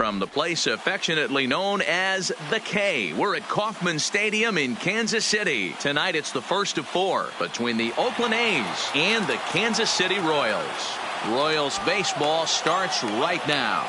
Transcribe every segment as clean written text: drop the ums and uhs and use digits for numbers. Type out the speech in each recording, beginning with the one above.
From the place affectionately known as the K, we're at Kauffman Stadium in Kansas City. Tonight it's the first of 4 between the Oakland A's and the Kansas City Royals. Royals baseball starts right now.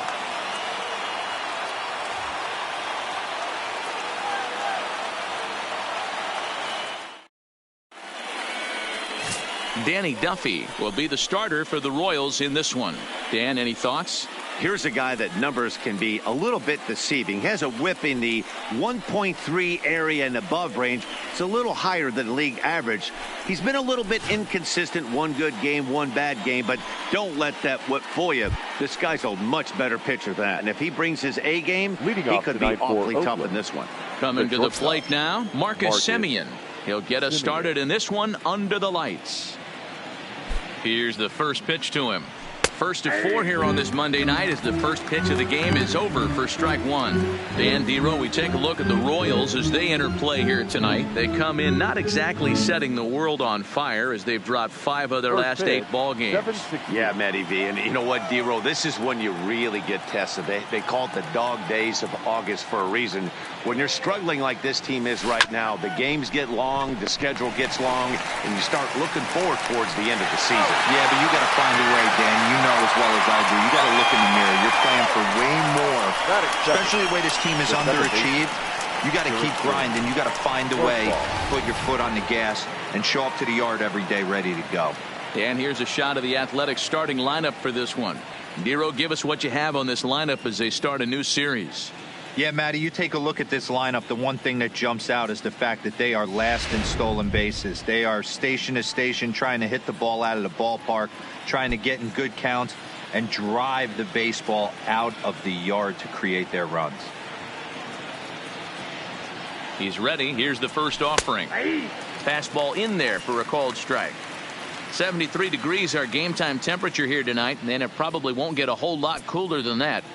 Danny Duffy will be the starter for the Royals in this one. Dan, any thoughts? Here's a guy that numbers can be a little bit deceiving. He has a whip in the 1.3 area and above range. It's a little higher than league average. He's been a little bit inconsistent. One good game, one bad game, but don't let that whip fool you. This guy's a much better pitcher than that. And if he brings his A game, he could be awfully tough in this one. Coming to the plate now, Marcus Semien. He'll get us started in this one under the lights. Here's the first pitch to him. First of 4 here on this Monday night as the first pitch of the game is over for strike 1. Dan Dero, we take a look at the Royals as they enter play here tonight. They come in not exactly setting the world on fire as they've dropped 5 of their last 8 ball games. Yeah, Matty V. And you know what, Dero, this is when you really get tested. They call it the dog days of August for a reason. When you're struggling like this team is right now, the games get long, the schedule gets long, and you start looking forward towards the end of the season. Yeah, but you got to find a way, Dan. You know as well as I do. You got to look in the mirror. You're playing for way more, especially the way this team is underachieved. You got to keep grinding. You got to find a way, put your foot on the gas, and show up to the yard every day ready to go. And here's a shot of the Athletics starting lineup for this one. Dero, give us what you have on this lineup as they start a new series. Yeah, Matty, you take a look at this lineup. The one thing that jumps out is the fact that they are last in stolen bases. They are station to station trying to hit the ball out of the ballpark, trying to get in good counts and drive the baseball out of the yard to create their runs. He's ready. Here's the first offering. Fastball in there for a called strike. 73 degrees our game time temperature here tonight, and then it probably won't get a whole lot cooler than that.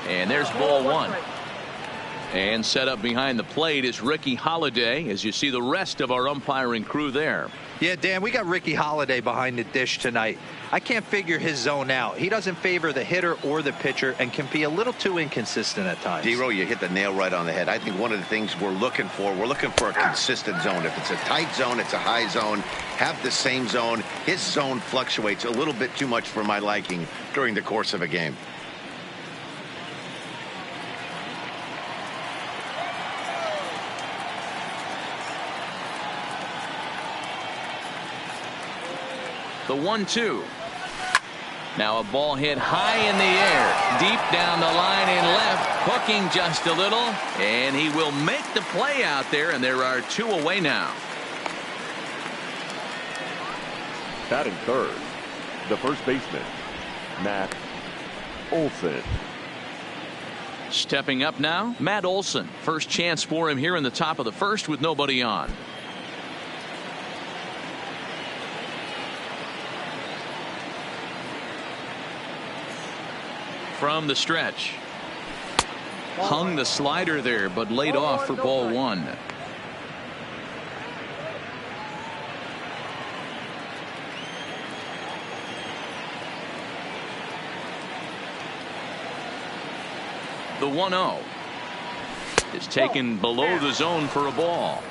And there's ball 1. And set up behind the plate is Ricky Holiday as you see the rest of our umpiring crew there. Yeah, Dan, we got Ricky Holiday behind the dish tonight. I can't figure his zone out. He doesn't favor the hitter or the pitcher and can be a little too inconsistent at times. Dero, you hit the nail right on the head. I think one of the things we're looking for a consistent zone. If it's a tight zone, it's a high zone. Have the same zone. His zone fluctuates a little bit too much for my liking during the course of a game. The 1-2. Now a ball hit high in the air, deep down the line in left, hooking just a little, and he will make the play out there, and there are 2 away now. Batting third, the first baseman, Matt Olson. Stepping up now, Matt Olson. First chance for him here in the top of the first with nobody on. From the stretch. Hung the slider there, but laid off for ball 1. The 1-0 is taken below the zone for a ball.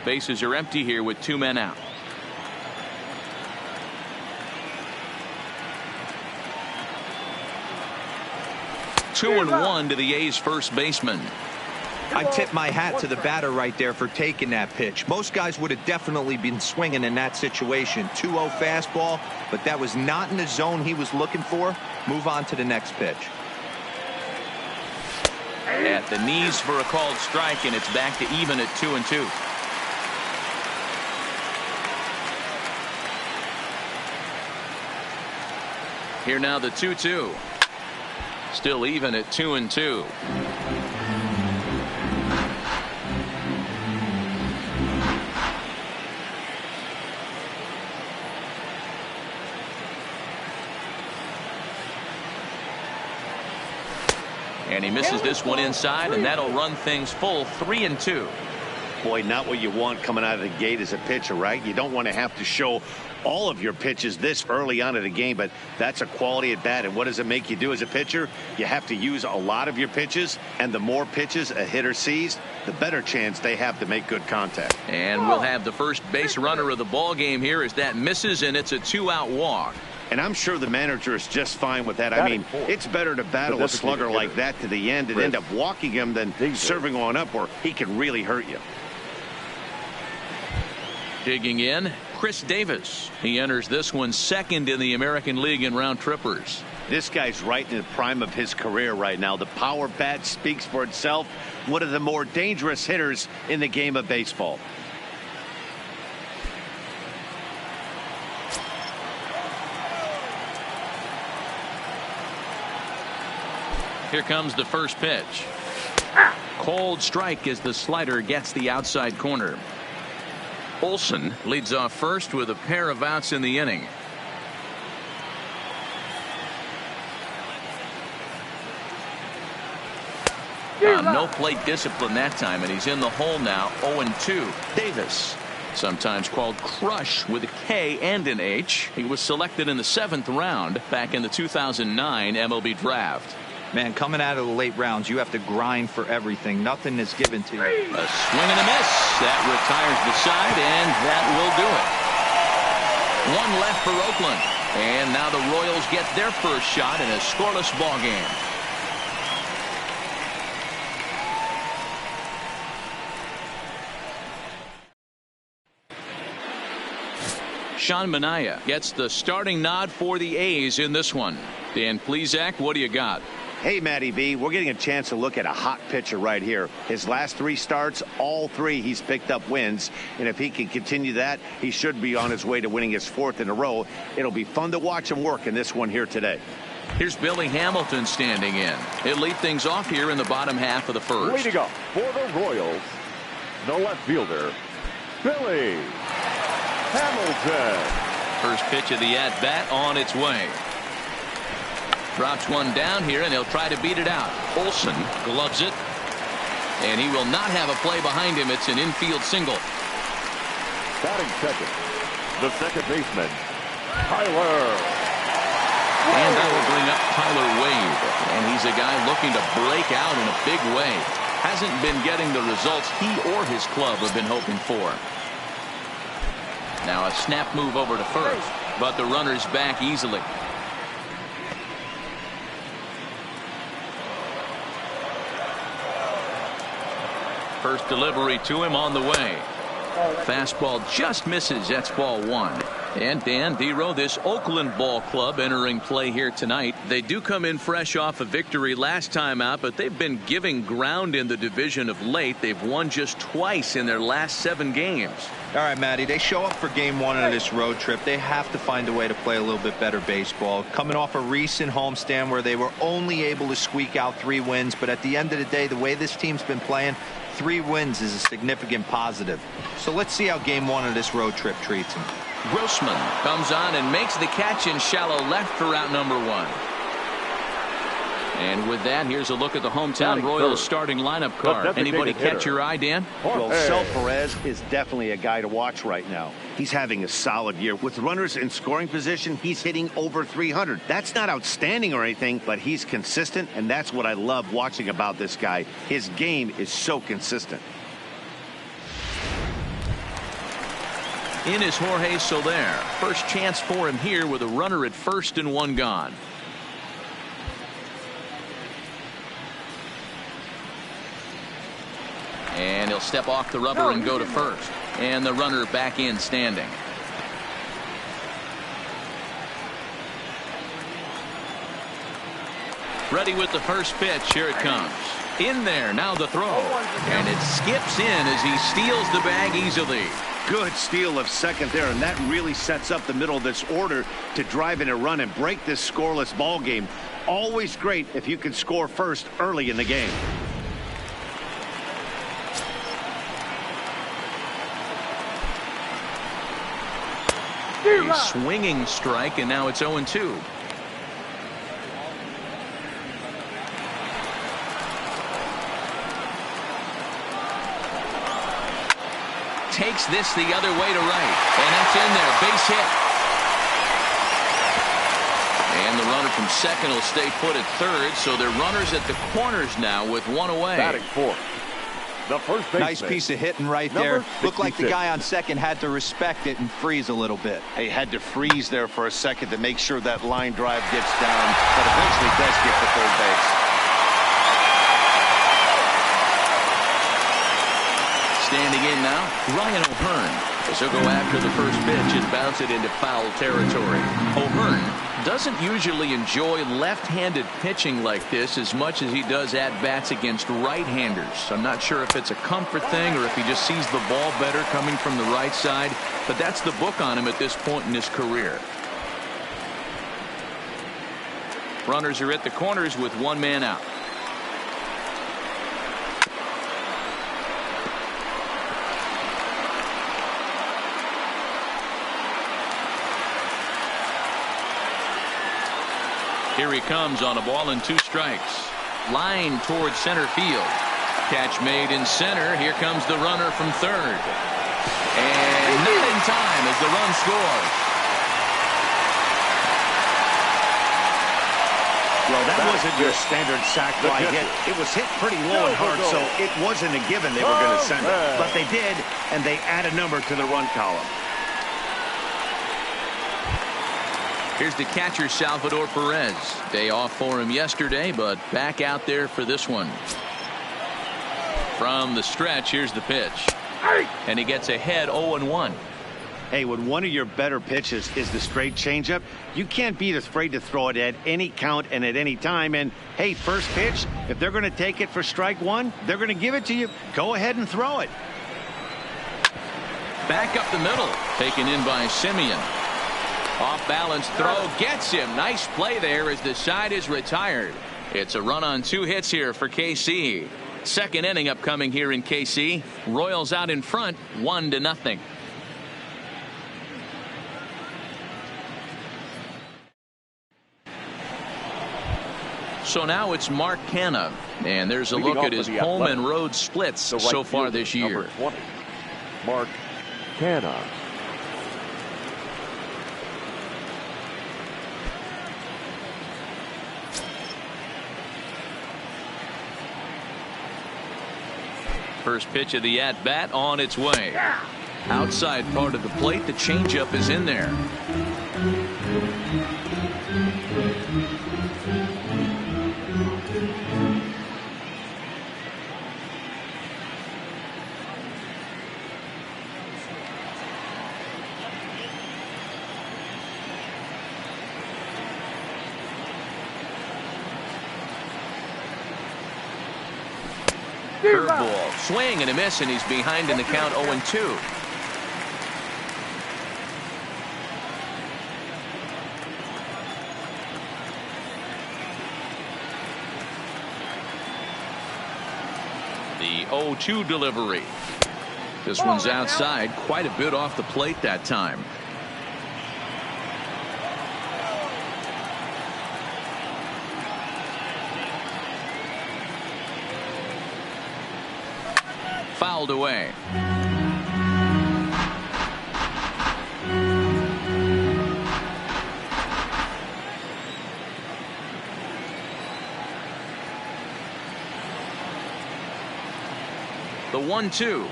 Bases are empty here with 2 men out. Two and 1 to the A's first baseman. I tip my hat to the batter right there for taking that pitch. Most guys would have definitely been swinging in that situation. 2-0 fastball, but that was not in the zone he was looking for. Move on to the next pitch. At the knees for a called strike, and it's back to even at 2-2. Here now the 2-2. Still even at 2-2. And he misses this one inside, and that'll run things full 3-2. Boy, not what you want coming out of the gate as a pitcher, right? You don't want to have to show all of your pitches this early on in the game, but that's a quality at bat. And what does it make you do as a pitcher? You have to use a lot of your pitches, and the more pitches a hitter sees, the better chance they have to make good contact. And we'll have the first base runner of the ball game here as that misses, and it's a 2-out walk. And I'm sure the manager is just fine with that. I mean, it's better to battle a slugger like that to the end and end up walking him than serving on up where he can really hurt you. Digging in, Chris Davis. He enters this one second in the American League in round trippers. This guy's right in the prime of his career right now. The power bat speaks for itself. One of the more dangerous hitters in the game of baseball. Here comes the first pitch. Cold strike as the slider gets the outside corner. Olson leads off first with a pair of outs in the inning. No plate discipline that time, and he's in the hole now. 0-2. Davis, sometimes called Crush with a K and an H. He was selected in the 7th round back in the 2009 MLB draft. Man, coming out of the late rounds, you have to grind for everything. Nothing is given to you. A swing and a miss. That retires the side, and that will do it. One left for Oakland. And now the Royals get their first shot in a scoreless ball game. Sean Manaea gets the starting nod for the A's in this one. Dan Plesac, what do you got? Hey, Matty V, we're getting a chance to look at a hot pitcher right here. His last 3 starts, all 3 he's picked up wins. And if he can continue that, he should be on his way to winning his 4th in a row. It'll be fun to watch him work in this one here today. Here's Billy Hamilton standing in. He'll lead things off here in the bottom half of the first. Leading up for the Royals, the left fielder, Billy Hamilton. First pitch of the at-bat on its way. Drops one down here, and he'll try to beat it out. Olson gloves it, and he will not have a play behind him. It's an infield single. Batting second, the second baseman, Tyler. And that will bring up Tyler Wade, and he's a guy looking to break out in a big way. Hasn't been getting the results he or his club have been hoping for. Now a snap move over to first, but the runner's back easily. First delivery to him on the way. Fastball just misses. That's ball 1. And Dan Dero, this Oakland ball club entering play here tonight. They do come in fresh off a victory last time out, but they've been giving ground in the division of late. They've won just twice in their last 7 games. All right, Matty, they show up for game 1 of this road trip. They have to find a way to play a little bit better baseball. Coming off a recent homestand where they were only able to squeak out 3 wins, but at the end of the day, the way this team's been playing, 3 wins is a significant positive. So let's see how game 1 of this road trip treats them. Grossman comes on and makes the catch in shallow left for out number 1. And with that, here's a look at the hometown Royals starting lineup card. Anybody catch your eye, Dan? Well, Sel Perez is definitely a guy to watch right now. He's having a solid year. With runners in scoring position, he's hitting over 300. That's not outstanding or anything, but he's consistent, and that's what I love watching about this guy. His game is so consistent. In is Jorge Soler. First chance for him here with a runner at first and 1 gone. And he'll step off the rubber and go to first. And the runner back in standing. Ready with the first pitch. Here it comes. In there. Now the throw. And it skips in as he steals the bag easily. Good steal of second there, and that really sets up the middle of this order to drive in a run and break this scoreless ball game. Always great if you can score first early in the game. A swinging strike, and now it's 0-2. takes this the other way to right. And that's in there. Base hit. And the runner from second will stay put at third. So they're runners at the corners now with one away. Batting fourth, the first baseman. Nice piece of hitting right there. Looked like the guy on second had to respect it and freeze a little bit. He had to freeze there for a second to make sure that line drive gets down, but eventually does get to third base. Standing in now, Ryan O'Hearn. He'll go after the first pitch and bounce it into foul territory. O'Hearn doesn't usually enjoy left-handed pitching like this as much as he does at-bats against right-handers. I'm not sure if it's a comfort thing or if he just sees the ball better coming from the right side, but that's the book on him at this point in his career. Runners are at the corners with one man out. Here he comes on a ball and 2 strikes. Line towards center field. Catch made in center. Here comes the runner from third. And not in time as the run scores. Well, that wasn't your standard sac fly hit. It was hit pretty low and hard, so it wasn't a given they were going to send it. But they did, and they add a number to the run column. Here's the catcher, Salvador Perez. Day off for him yesterday, but back out there for this one. From the stretch, here's the pitch. And he gets ahead 0-1. Hey, when one of your better pitches is the straight changeup, you can't be afraid to throw it at any count and at any time. And, hey, first pitch, if they're going to take it for strike one, they're going to give it to you. Go ahead and throw it. Back up the middle. Taken in by Semien. Off balance throw gets him. Nice play there as the side is retired. It's a run on 2 hits here for KC. Second inning upcoming here in KC. Royals out in front 1-0. So now it's Mark Canha, and there's a look at his home and road splits so far this year. 20, Mark Canha. First pitch of the at-bat on its way. Outside part of the plate, the changeup is in there. Curveball, swing and a miss, and he's behind in the count 0-2. The 0-2 delivery. This one's outside, quite a bit off the plate that time. Fouled away. The 1-2.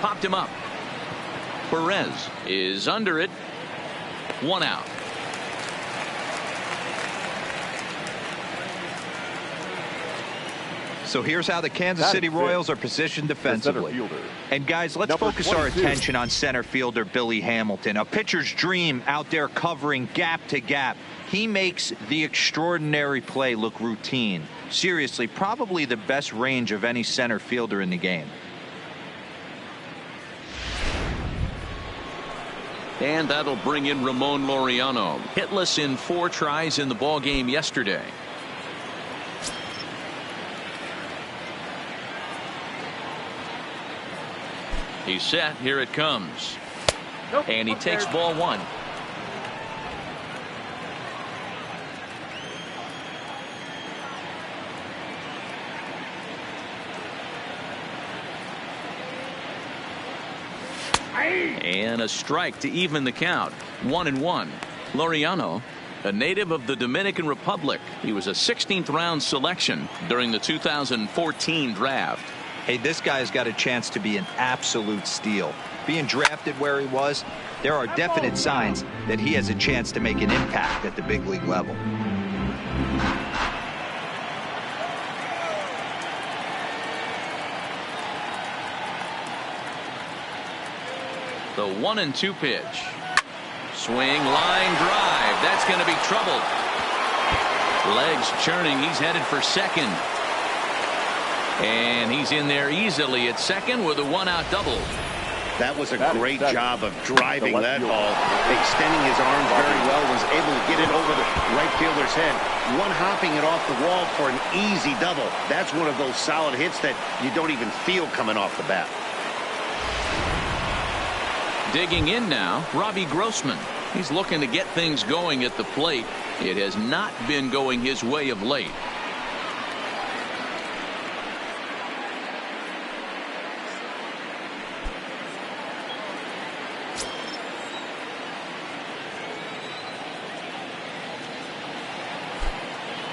Popped him up. Perez is under it. 1 out. So here's how the Kansas City Royals are positioned defensively. And guys, let's focus our attention on center fielder Billy Hamilton, a pitcher's dream out there covering gap to gap. He makes the extraordinary play look routine. Seriously, probably the best range of any center fielder in the game. And that'll bring in Ramon Laureano. Hitless in 4 tries in the ball game yesterday. He's set. Here it comes. And he takes ball 1. And a strike to even the count. 1-1. Laureano, a native of the Dominican Republic. He was a 16th round selection during the 2014 draft. Hey, this guy's got a chance to be an absolute steal. Being drafted where he was, there are definite signs that he has a chance to make an impact at the big league level. The 1-2 pitch. Swing, line drive. That's going to be trouble. Legs churning. He's headed for second. And he's in there easily at second with a 1-out double. That was a great job of driving that ball, extending his arms very well, was able to get it over the right fielder's head, one-hopping it off the wall for an easy double. That's one of those solid hits that you don't even feel coming off the bat. Digging in now, Robbie Grossman. He's looking to get things going at the plate. It has not been going his way of late.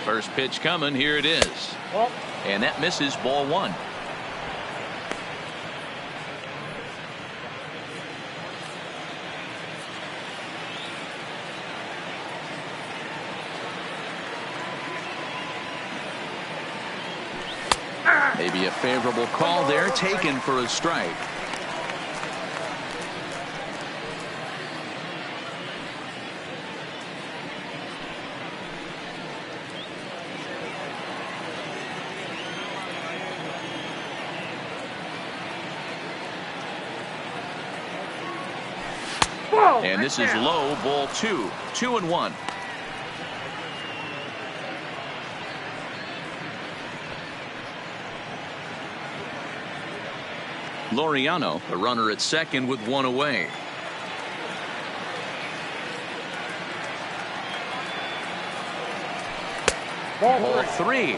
First pitch coming. Here it is. And that misses, ball one. Maybe a favorable call there, taken for a strike. And this is low, ball two. 2-1. Laureano, a runner at second with one away. Ball three.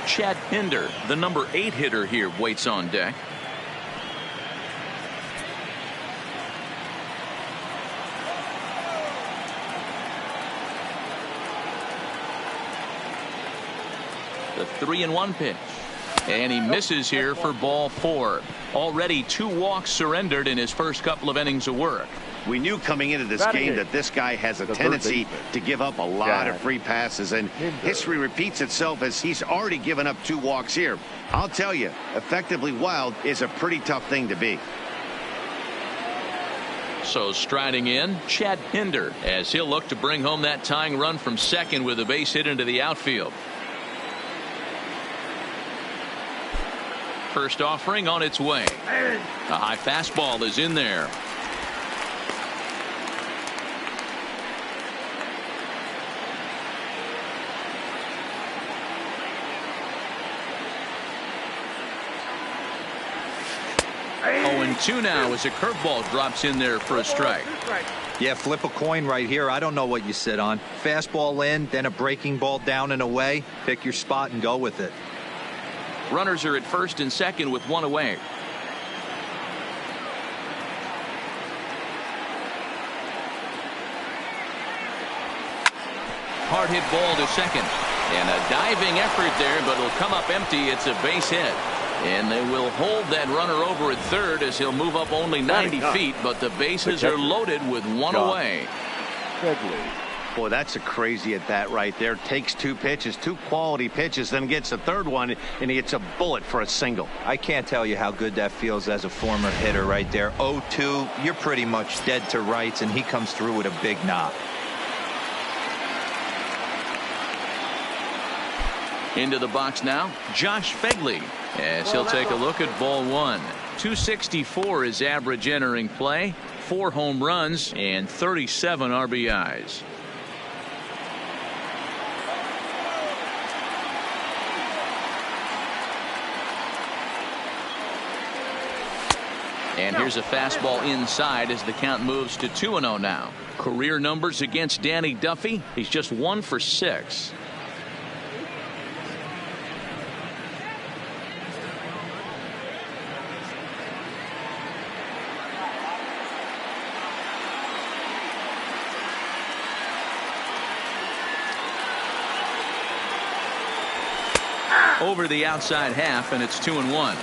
Chad Pinder, the number 8 hitter here, waits on deck. The 3-1 pitch. And he misses here for ball four. Already 2 walks surrendered in his first couple of innings of work. We knew coming into this game that this guy has a tendency to give up a lot of free passes, and history repeats itself as he's already given up 2 walks here. I'll tell you, effectively wild is a pretty tough thing to be. So striding in, Chad Pinder, as he'll look to bring home that tying run from second with a base hit into the outfield. First offering on its way. A high fastball is in there. And 2 now as a curveball drops in there for a strike. Yeah, flip a coin right here. I don't know what you sit on. Fastball in, then a breaking ball down and away. Pick your spot and go with it. Runners are at first and second with 1 away. Hard hit ball to second. And a diving effort there, but it'll come up empty. It's a base hit. And they will hold that runner over at third as he'll move up only 90 feet, but the bases are loaded with 1 away. Boy, that's a crazy at bat right there. Takes 2 pitches, 2 quality pitches, then gets a third one, and he hits a bullet for a single. I can't tell you how good that feels as a former hitter right there. 0-2, you're pretty much dead to rights, and he comes through with a big knock. Into the box now, Josh Fegley, as he'll take a look at ball one. 264 is average entering play, 4 home runs, and 37 RBIs. And here's a fastball inside as the count moves to 2-0 now. Career numbers against Danny Duffy. He's just 1 for 6. over the outside half, and it's 2-1.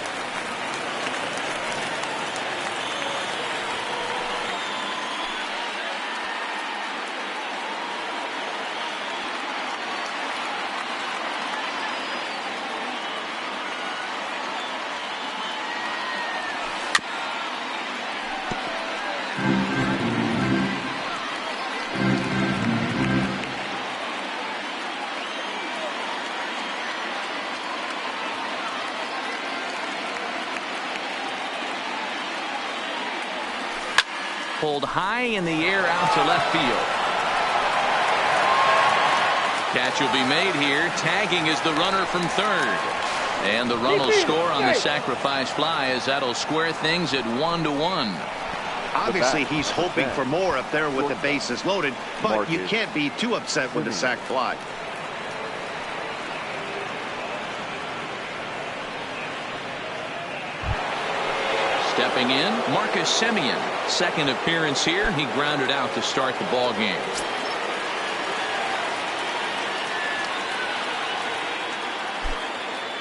Pulled high in the air out to left field. Catch will be made here. Tagging is the runner from third. And the run will score on the sacrifice fly, as that'll square things at 1-1. Obviously, he's hoping for more up there with the bases loaded, but you can't be too upset with the sac fly. Stepping in, Marcus Semien. Second appearance here. He grounded out to start the ball game.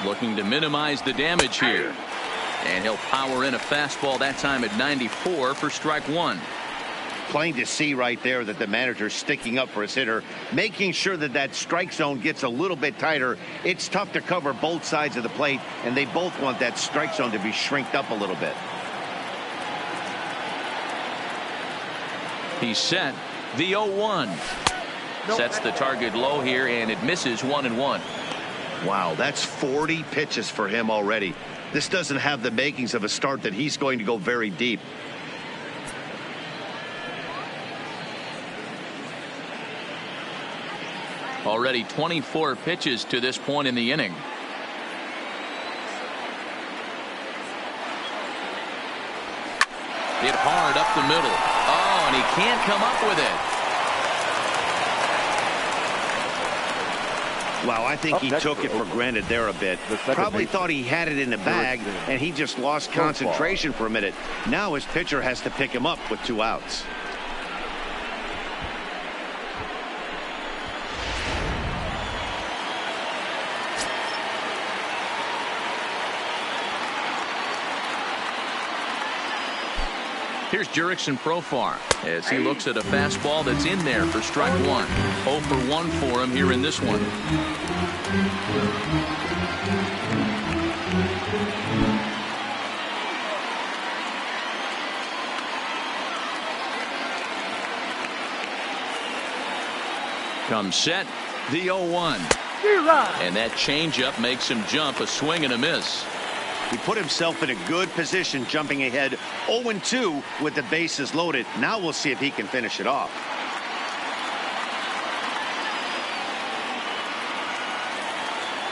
Looking to minimize the damage here. And he'll power in a fastball, that time at 94 for strike one. Plain to see right there that the manager's sticking up for his hitter, making sure that that strike zone gets a little bit tighter. It's tough to cover both sides of the plate, and they both want that strike zone to be shrinked up a little bit. He's set. The 0-1. Sets the target low here, and it misses 1-1. Wow, that's 40 pitches for him already. This doesn't have the makings of a start that he's going to go very deep. Already 24 pitches to this point in the inning. Hit hard up the middle. Oh, and he can't come up with it. Wow, I think he took it for granted there a bit. Probably thought he had it in the bag, and he just lost concentration for a minute. Now his pitcher has to pick him up with 2 outs. Here's Jurickson Profar as he looks at a fastball that's in there for strike one. 0 for 1 for him here in this one. Comes set, the 0-1. And that changeup makes him jump, a swing and a miss. He put himself in a good position, jumping ahead 0-2 with the bases loaded. Now we'll see if he can finish it off.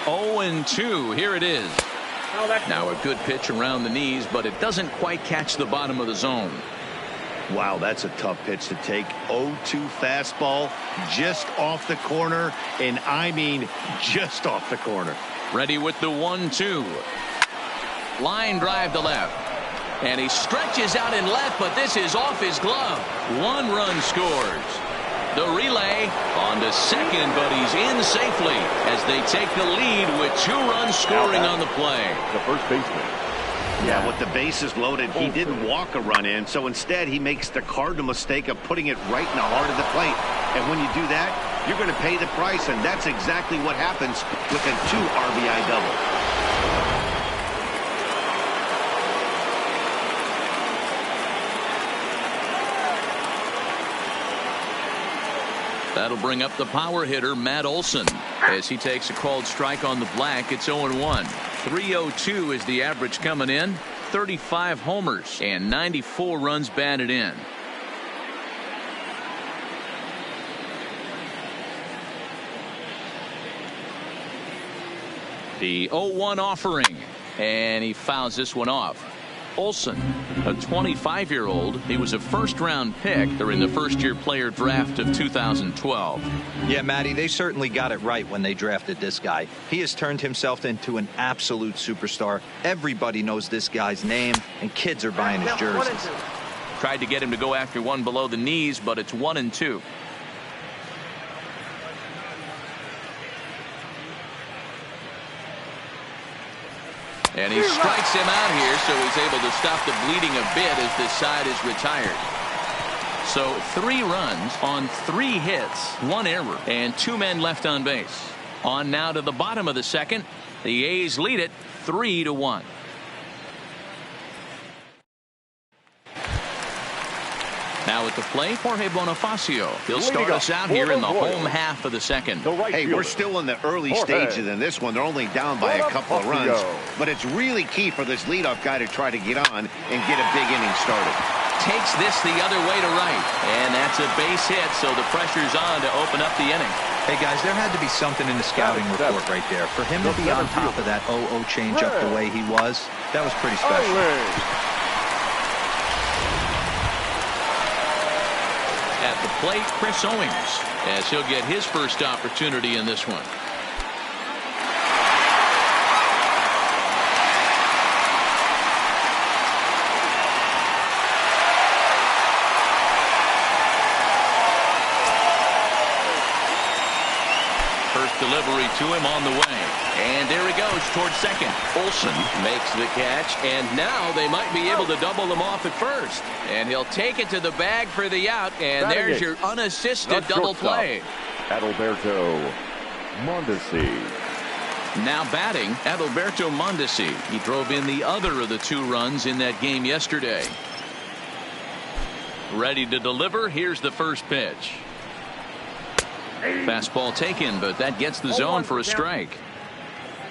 Oh, 0-2. Here it is. Now a good pitch around the knees, but it doesn't quite catch the bottom of the zone. Wow, that's a tough pitch to take. 0-2 fastball just off the corner, and I mean just off the corner. Ready with the 1-2. Line drive to left. And he stretches out in left, but this is off his glove. 1 run scores. The relay on to second, but he's in safely as they take the lead with 2 runs scoring on the play. The first baseman. Yeah, with the bases loaded, he didn't walk a run in, so instead he makes the cardinal mistake of putting it right in the heart of the plate. And when you do that, you're going to pay the price, and that's exactly what happens with a 2 RBI double. That'll bring up the power hitter, Matt Olson, as he takes a called strike on the black. It's 0-1. 302 is the average coming in. 35 homers and 94 runs batted in. The 0-1 offering, and he fouls this one off. Olson, a 25-year-old. He was a first-round pick during the first-year player draft of 2012. Yeah, Matty, they certainly got it right when they drafted this guy. He has turned himself into an absolute superstar. Everybody knows this guy's name, and kids are buying his jerseys. Tried to get him to go after one below the knees, but it's 1-2. And he strikes him out here, so he's able to stop the bleeding a bit as this side is retired. So 3 runs on 3 hits, 1 error, and 2 men left on base. On now to the bottom of the second. The A's lead it 3-1. Now at the plate, Jorge Bonifacio. He'll start us out here in the home half of the second. Hey, we're still in the early stages in this one. They're only down by a couple of runs. But it's really key for this leadoff guy to try to get on and get a big inning started. Takes this the other way to right. And that's a base hit, so the pressure's on to open up the inning. Hey, guys, there had to be something in the scouting report right there. For him to be on top of that 0-0 changeup the way he was, that was pretty special. At the plate, Chris Owings, as he'll get his first opportunity in this one. First delivery to him on the way. And there he goes towards second. Olsen makes the catch, and now they might be able to double them off at first. And he'll take it to the bag for the out, and there's your unassisted double play. Adalberto Mondesi. Now batting, Adalberto Mondesi. He drove in the other of the 2 runs in that game yesterday. Ready to deliver. Here's the first pitch. Fastball taken, but that gets the zone for a strike.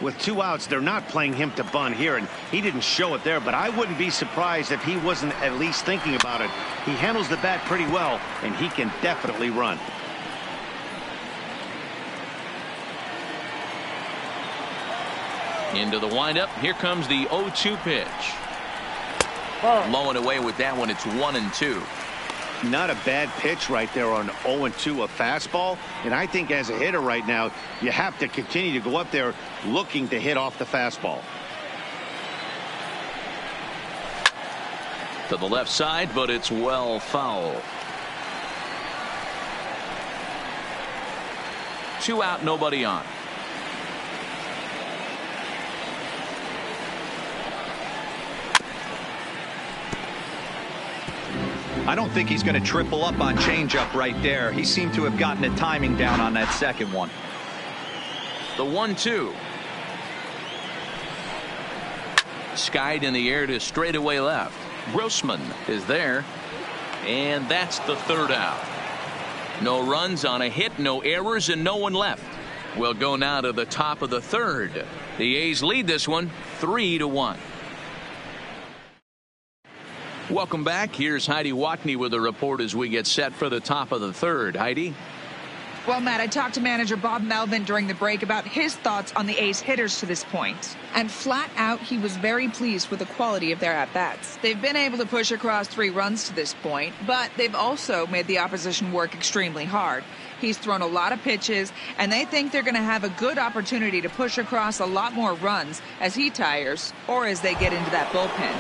With 2 outs, they're not playing him to bunt here, and he didn't show it there, but I wouldn't be surprised if he wasn't at least thinking about it. He handles the bat pretty well, and he can definitely run. Into the windup. Here comes the 0-2 pitch. Low and away with that one. It's 1-2. Not a bad pitch right there on 0-2, a fastball. And I think as a hitter right now, you have to continue to go up there looking to hit off the fastball. To the left side, but it's well foul. 2 out, nobody on. I don't think he's going to triple up on changeup right there. He seemed to have gotten the timing down on that second one. The 1-2. Skied in the air to straightaway left. Grossman is there. And that's the 3rd out. No runs on a hit, no errors, and no one left. We'll go now to the top of the 3rd. The A's lead this one 3-1. Welcome back. Here's Heidi Watney with a report as we get set for the top of the 3rd. Heidi? Well, Matt, I talked to manager Bob Melvin during the break about his thoughts on the A's hitters to this point. And flat out, he was very pleased with the quality of their at-bats. They've been able to push across 3 runs to this point, but they've also made the opposition work extremely hard. He's thrown a lot of pitches, and they think they're going to have a good opportunity to push across a lot more runs as he tires or as they get into that bullpen.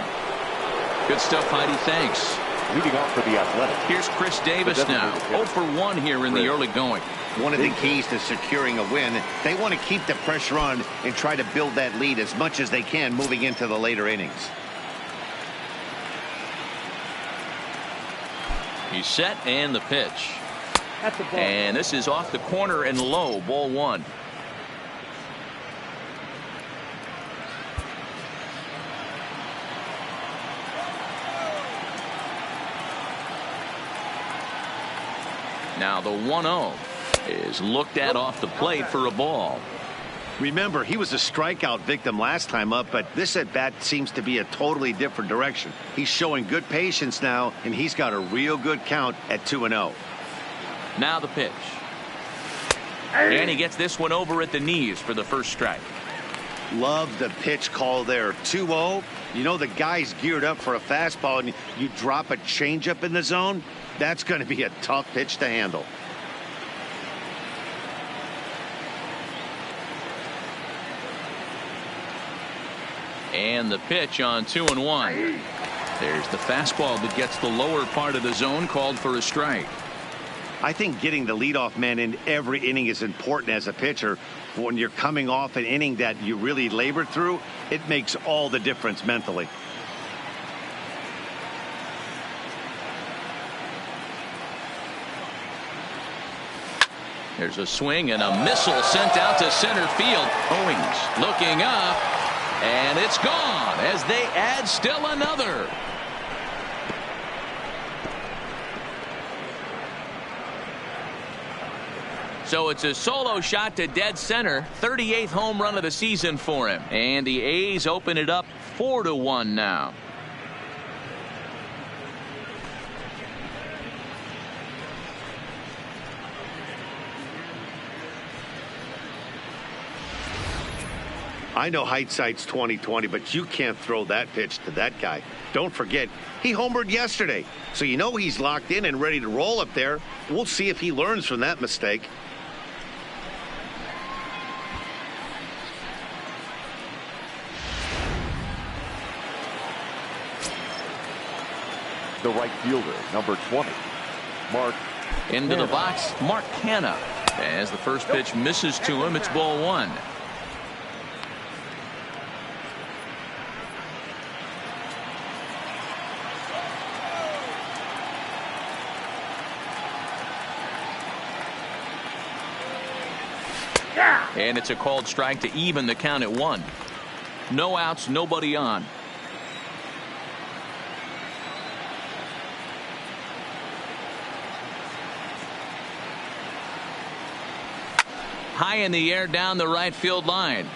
Good stuff, Heidi. Thanks. Leading off for the Athletics. Here's Chris Davis now. 0 for 1 here in the early going. One of the keys to securing a win, they want to keep the pressure on and try to build that lead as much as they can moving into the later innings. He's set, and the pitch. And this is off the corner and low. Ball 1. Now the 1-0 is looked at off the plate for a ball. Remember, he was a strikeout victim last time up, but this at-bat seems to be a totally different direction. He's showing good patience now, and he's got a real good count at 2-0. Now the pitch. And he gets this one over at the knees for the first strike. Love the pitch call there. 2-0. You know the guy's geared up for a fastball, and you drop a changeup in the zone. That's going to be a tough pitch to handle. And the pitch on 2-1. There's the fastball that gets the lower part of the zone, called for a strike. I think getting the leadoff man in every inning is important as a pitcher. when you're coming off an inning that you really labored through, it makes all the difference mentally. There's a swing and a missile sent out to center field. Owings looking up, and it's gone as they add still another. So it's a solo shot to dead center. 38th home run of the season for him. And the A's open it up 4-1 now. I know hindsight's 20/20, but you can't throw that pitch to that guy. Don't forget, he homered yesterday, so you know he's locked in and ready to roll up there. We'll see if he learns from that mistake. The right fielder, number 20, Mark. Into the box, Mark Hanna. As the first pitch misses to him, it's ball one. And it's a called strike to even the count at 1. No outs, nobody on. High in the air down the right field line.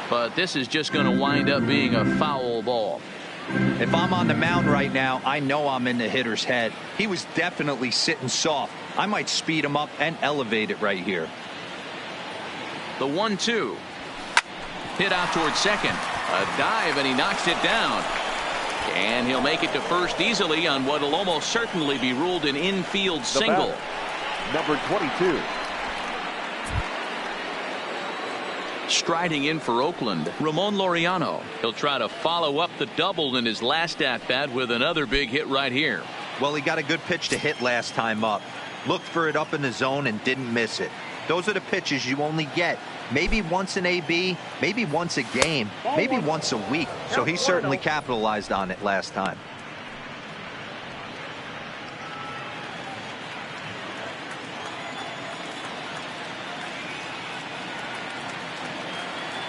But this is just going to wind up being a foul ball. If I'm on the mound right now, I know I'm in the hitter's head. He was definitely sitting soft. I might speed him up and elevate it right here. The 1-2. Hit out towards second. A dive, and he knocks it down. And he'll make it to first easily on what will almost certainly be ruled an infield single. Number 22. Striding in for Oakland, Ramon Laureano. He'll try to follow up the double in his last at-bat with another big hit right here. Well, he got a good pitch to hit last time up. Looked for it up in the zone and didn't miss it. Those are the pitches you only get maybe once in AB, maybe once a game, maybe once a week. So he certainly capitalized on it last time.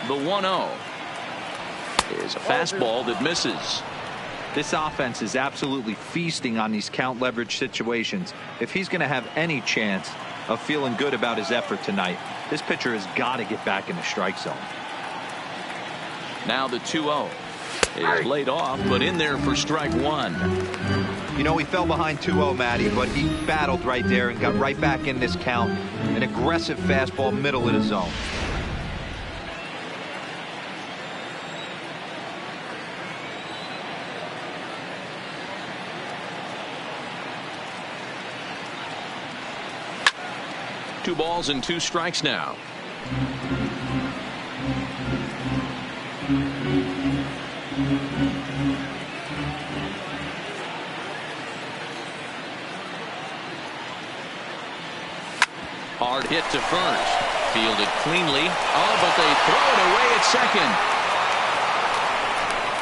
The 1-0 is a fastball that misses. This offense is absolutely feasting on these count leverage situations. If he's going to have any chance of feeling good about his effort tonight, this pitcher has got to get back in the strike zone. Now the 2-0 is laid off, but in there for strike one. You know, he fell behind 2-0, Matty, but he battled right there and got right back in this count. An aggressive fastball, middle of the zone. Two balls and two strikes now. Hard hit to first. Fielded cleanly. Oh, but they throw it away at second.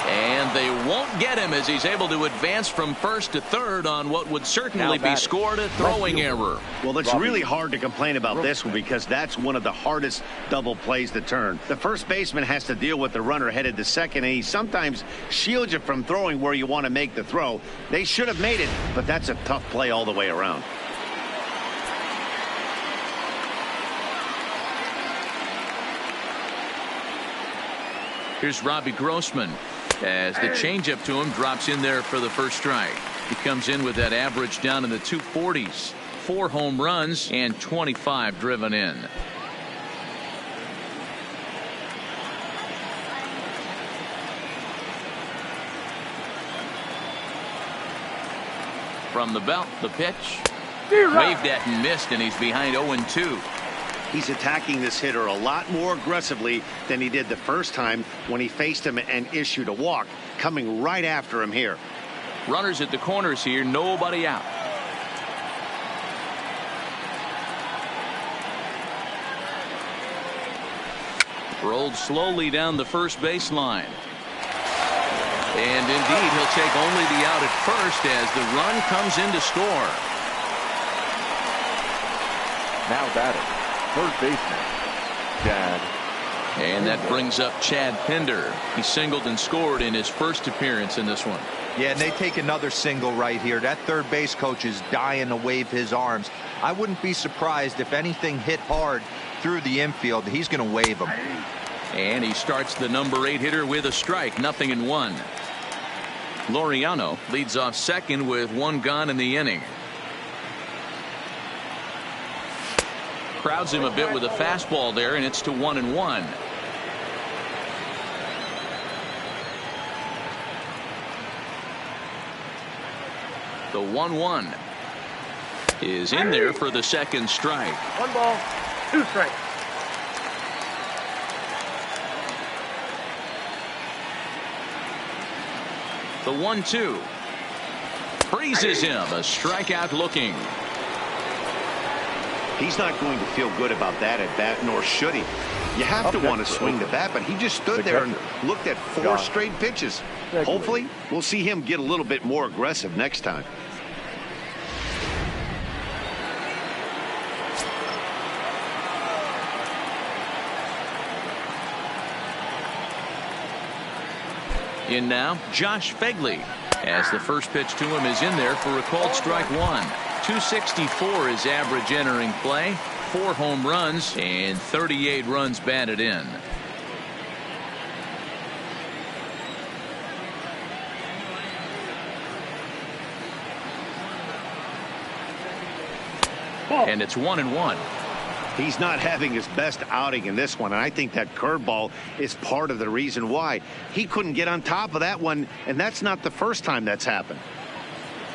And they won't get him as he's able to advance from first to third on what would certainly be scored a throwing error. Well, it's really hard to complain about this one because that's one of the hardest double plays to turn. The first baseman has to deal with the runner headed to second, and he sometimes shields you from throwing where you want to make the throw. They should have made it, but that's a tough play all the way around. Here's Robbie Grossman as the changeup to him drops in there for the first strike. He comes in with that average down in the 240s. 4 home runs and 25 driven in. From the belt, the pitch. Waved at and missed, and he's behind 0-2. He's attacking this hitter a lot more aggressively than he did the first time when he faced him and issued a walk, coming right after him here. Runners at the corners here, nobody out. Rolled slowly down the first baseline. And indeed, he'll take only the out at first as the run comes in to score. Now batting, third baseman, Chad. And that brings up Chad Pinder. He singled and scored in his first appearance in this one. Yeah, and they take another single right here. That third base coach is dying to wave his arms. I wouldn't be surprised if anything hit hard through the infield. He's going to wave them. And he starts the number 8 hitter with a strike, 0-1. Laureano leads off second with 1 gone in the inning. Crowds him a bit with a fastball there, and it's to 1-1. The 1-1 is in there for the second strike. 1 ball, 2 strikes. The 1-2 freezes him. A strikeout looking. He's not going to feel good about that at bat, nor should he. You have to want to swing the bat, but he just stood there and looked at 4 straight pitches. Hopefully, we'll see him get a little bit more aggressive next time. In now, Josh Fegley, as the first pitch to him is in there for a called strike 1. 264 is average entering play, 4 home runs, and 38 runs batted in. And it's 1-1. He's not having his best outing in this one, and I think that curveball is part of the reason why. He couldn't get on top of that one, and that's not the first time that's happened.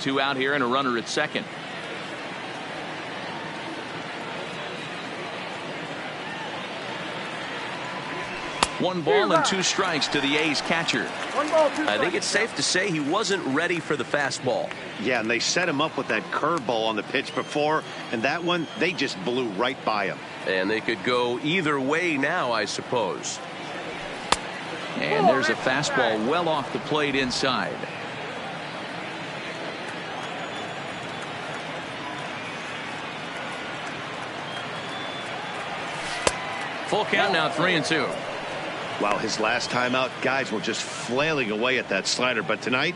2 out here and a runner at second. One ball and 2 strikes to the A's catcher. 1 ball, 2 strikes. I think it's safe to say he wasn't ready for the fastball. Yeah, and they set him up with that curveball on the pitch before, and that one, they just blew right by him. And they could go either way now, I suppose. And there's a fastball well off the plate inside. Full count now, 3-2. Wow, his last time out, guys were just flailing away at that slider. But tonight,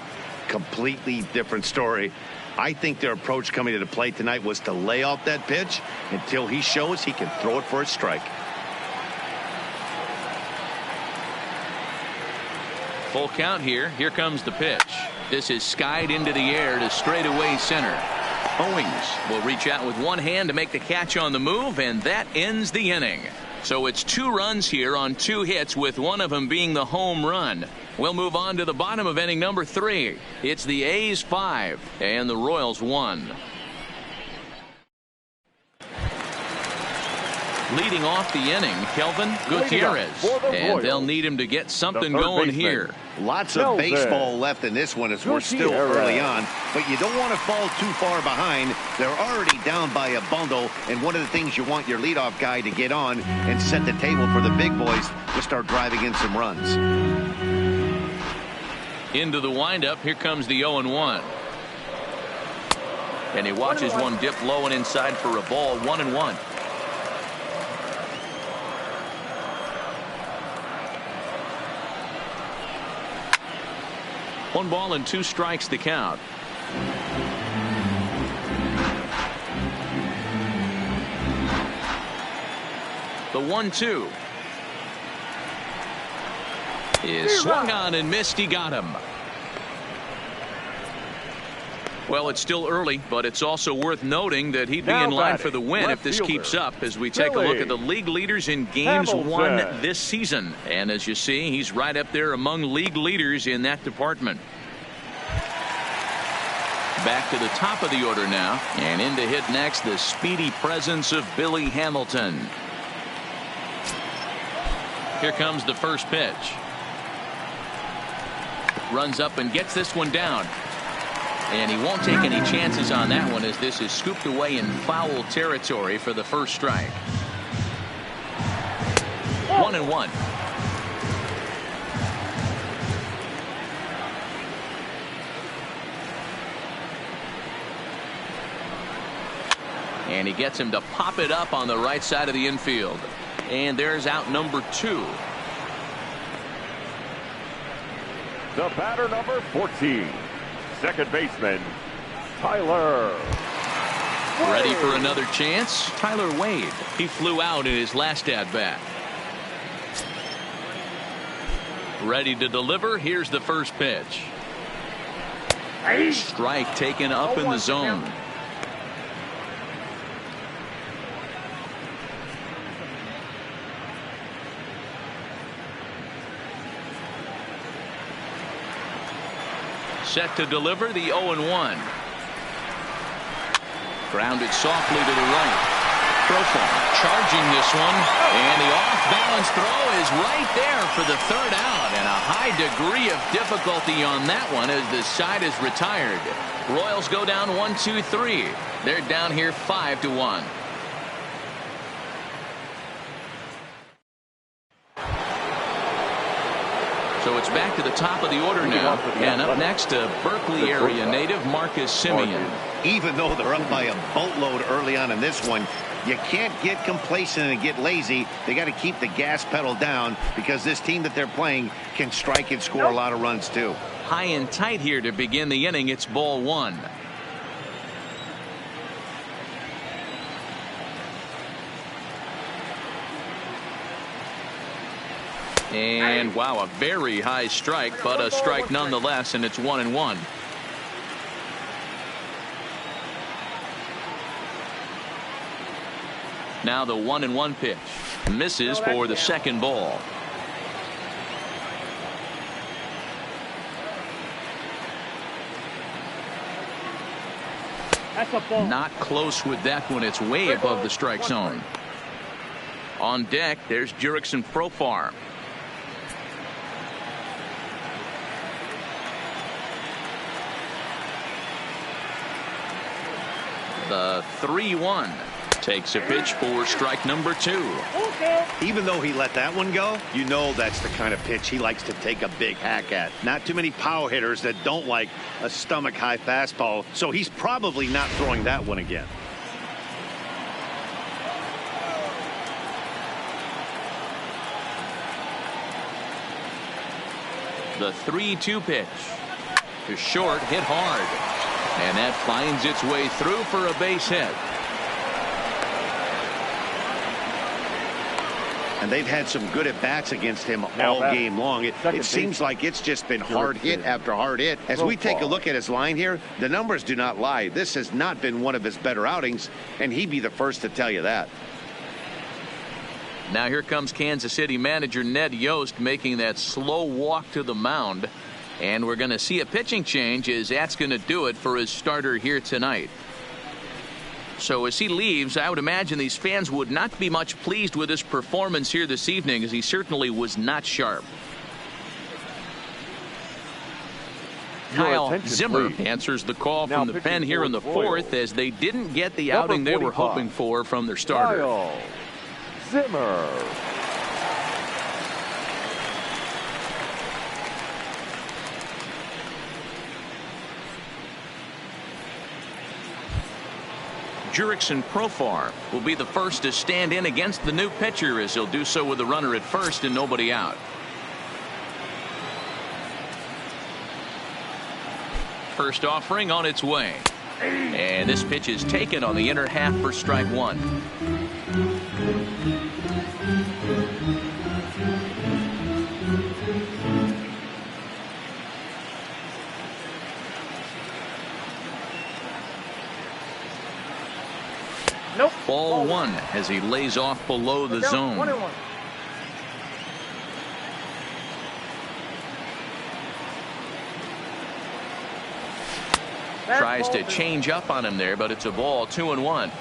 completely different story. I think their approach coming to the plate tonight was to lay off that pitch until he shows he can throw it for a strike. Full count here. Here comes the pitch. This is skied into the air to straightaway center. Owings will reach out with one hand to make the catch on the move, and that ends the inning. So it's 2 runs here on 2 hits, with one of them being the home run. We'll move on to the bottom of inning number 3. It's the A's 5 and the Royals 1. Leading off the inning, Kelvin Gutierrez, and they'll need him to get something going here. Lots of baseball left in this one as we're still early on, but you don't want to fall too far behind. They're already down by a bundle, and one of the things you want your leadoff guy to get on and set the table for the big boys to start driving in some runs. Into the windup, here comes the 0-1. And he watches one dip low and inside for a ball. 1-1. One ball and 2 strikes to count. The 1-2 is swung on and missed. He got him. Well, it's still early, but it's also worth noting that he'd be in line for the win if this keeps up, as we take a look at the league leaders in games won this season. And as you see, he's right up there among league leaders in that department. Back to the top of the order now, and in to hit next, the speedy presence of Billy Hamilton. Here comes the first pitch. Runs up and gets this one down. And he won't take any chances on that one, as this is scooped away in foul territory for the first strike. 1-1. And he gets him to pop it up on the right side of the infield. And there's out number 2. The batter, number 14, second baseman, Tyler. Ready for another chance? Tyler Wade. He flew out in his last at-bat. Ready to deliver. Here's the first pitch. Strike taken up in the zone. Set to deliver the 0-1. Grounded softly to the right. Profile charging this one. And the off-balance throw is right there for the third out. And a high degree of difficulty on that one as the side is retired. Royals go down 1-2-3. They're down here 5-1. So it's back to the top of the order now. And up next to Berkeley area native Marcus Semien. Even though they're up by a boatload early on in this one, you can't get complacent and get lazy. They got to keep the gas pedal down because this team that they're playing can strike and score a lot of runs too. High and tight here to begin the inning. It's ball 1. And wow, a very high strike, but a strike nonetheless, and it's 1-1. Now the 1-1 pitch misses for the second ball. Not close with that one. It's way above the strike zone. On deck, there's Jurickson Profar. The 3-1 takes a pitch for strike number 2. Even though he let that one go, you know that's the kind of pitch he likes to take a big hack at. Not too many power hitters that don't like a stomach high fastball, so he's probably not throwing that one again. The 3-2 pitch to short, hit hard. And that finds its way through for a base hit. And they've had some good at-bats against him all game long. It seems like it's just been hard hit after hard hit. As we take a look at his line here, the numbers do not lie. This has not been one of his better outings, and he'd be the first to tell you that. Now here comes Kansas City manager Ned Yost making that slow walk to the mound. And we're going to see a pitching change as that's going to do it for his starter here tonight. So as he leaves, I would imagine these fans would not be much pleased with his performance here this evening, as he certainly was not sharp. Kyle Zimmer answers the call from the pen here in the 4th, as they didn't get the outing they were hoping for from their starter. Kyle Zimmer. Jurickson Profar will be the first to stand in against the new pitcher, as he'll do so with a runner at first and nobody out. First offering on its way. And this pitch is taken on the inner half for strike 1. Ball 1 as he lays off below the zone. 1-1. Tries to change up on him there, but it's a ball. 2-1.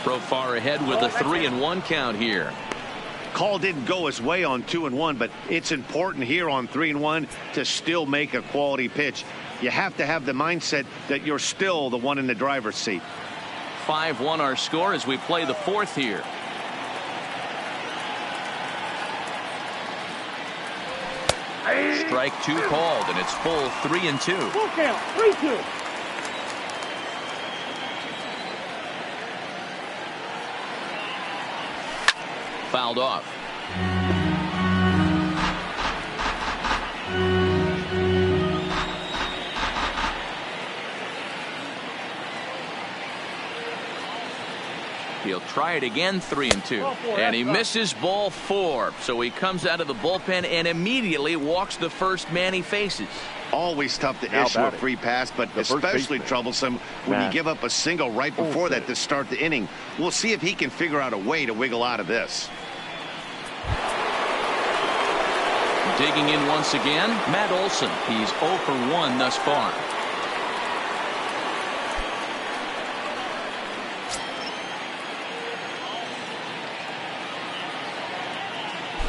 Profar ahead with a 3-1 count here. Call didn't go his way on 2-1, but it's important here on 3-1 to still make a quality pitch. You have to have the mindset that you're still the one in the driver's seat. 5-1 our score as we play the fourth here. Strike 2 called, and it's full 3-2. Full count, 3-2. Fouled off. He'll try it again, 3-2. And he misses ball 4. So he comes out of the bullpen and immediately walks the first man he faces. Always tough to issue a free pass, but especially troublesome when you give up a single right before that to start the inning. We'll see if he can figure out a way to wiggle out of this. Digging in once again, Matt Olson. He's 0 for 1 thus far.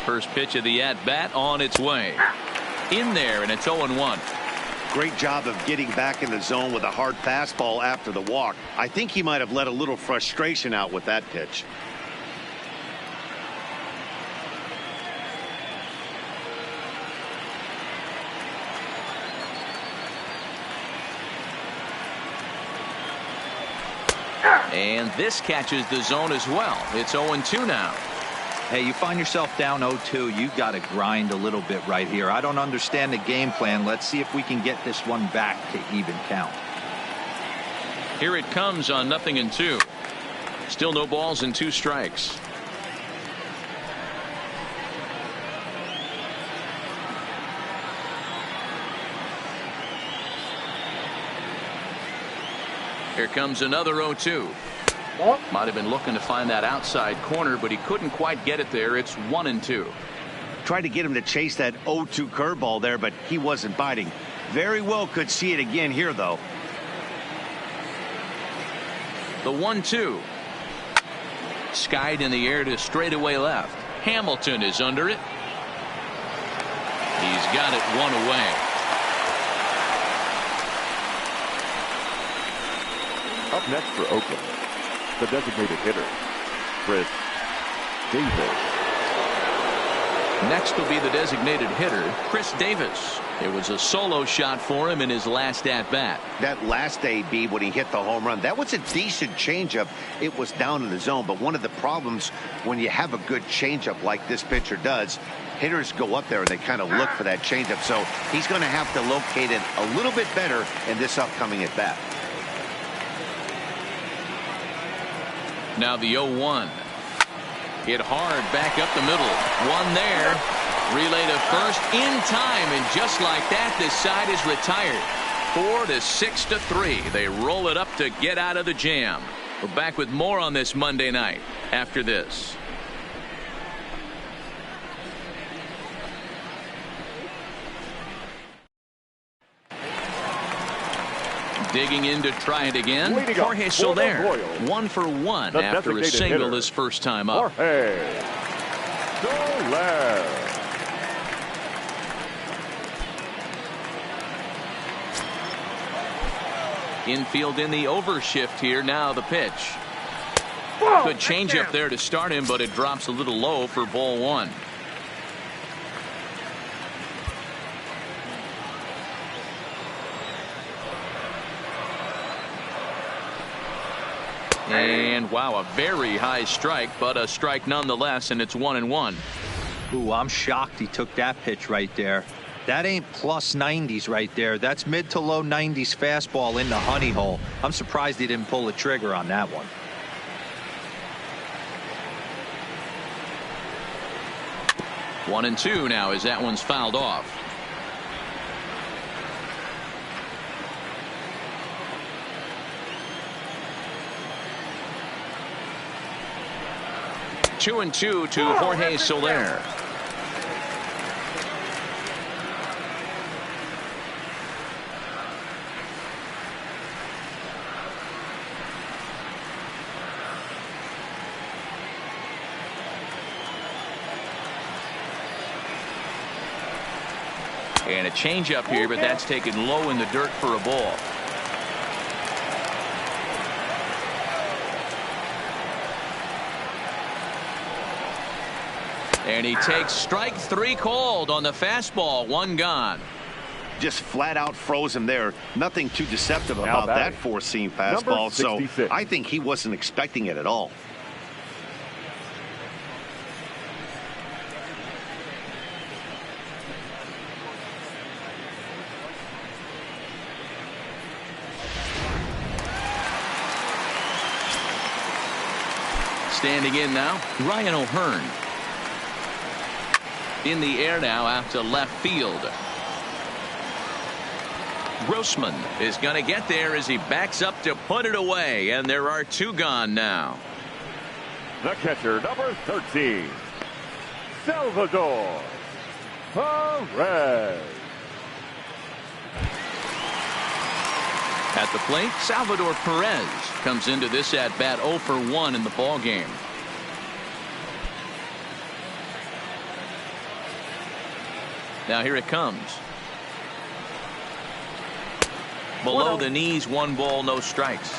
First pitch of the at-bat on its way. In there, and it's 0-1. Great job of getting back in the zone with a hard fastball after the walk. I think he might have let a little frustration out with that pitch. And this catches the zone as well. It's 0-2 now. Hey, you find yourself down 0-2, you got to grind a little bit right here. I don't understand the game plan. Let's see if we can get this one back to even count. Here it comes on 0-2. Still no balls and 2 strikes. Here comes another 0-2. Might have been looking to find that outside corner, but he couldn't quite get it there. It's 1-2. Tried to get him to chase that 0-2 curveball there, but he wasn't biting. Very well could see it again here, though. The 1-2. Skied in the air to straightaway left. Hamilton is under it. He's got it 1 away. Up next for Oakland, the designated hitter, Chris Davis. Next will be the designated hitter, Chris Davis. It was a solo shot for him in his last at-bat. That last AB when he hit the home run, that was a decent changeup. It was down in the zone, but one of the problems when you have a good changeup like this pitcher does, hitters go up there and they kind of look for that changeup. So he's going to have to locate it a little bit better in this upcoming at-bat. Now the 0-1. Hit hard back up the middle. One there. Relay to first in time, and just like that, this side is retired. 4-6-3. They roll it up to get out of the jam. We're back with more on this Monday night after this. Digging in to try it again. Jorge Soler, 1 for 1 after a single his first time up. Jorge Soler. Infield in the overshift here. Now the pitch. Good changeup there to start him, but it drops a little low for ball 1. And wow, a very high strike, but a strike nonetheless, and it's 1-1. Ooh, I'm shocked he took that pitch right there. That ain't plus 90s right there. That's mid to low 90s fastball in the honey hole. I'm surprised he didn't pull the trigger on that one. One and two now as that one's fouled off. Two and two to Jorge Soler. And a changeup here, but that's taken low in the dirt for a ball. And he takes strike 3 called on the fastball. 1 gone. Just flat out froze him there. Nothing too deceptive about that four-seam fastball. So I think he wasn't expecting it at all. Standing in now, Ryan O'Hearn. In the air now out to left field. Grossman is going to get there as he backs up to put it away, and there are 2 gone now. The catcher, number 13, Salvador Perez. At the plate, Salvador Perez comes into this at bat 0 for 1 in the ball game. Now here it comes. Below the knees, 1 ball, no strikes.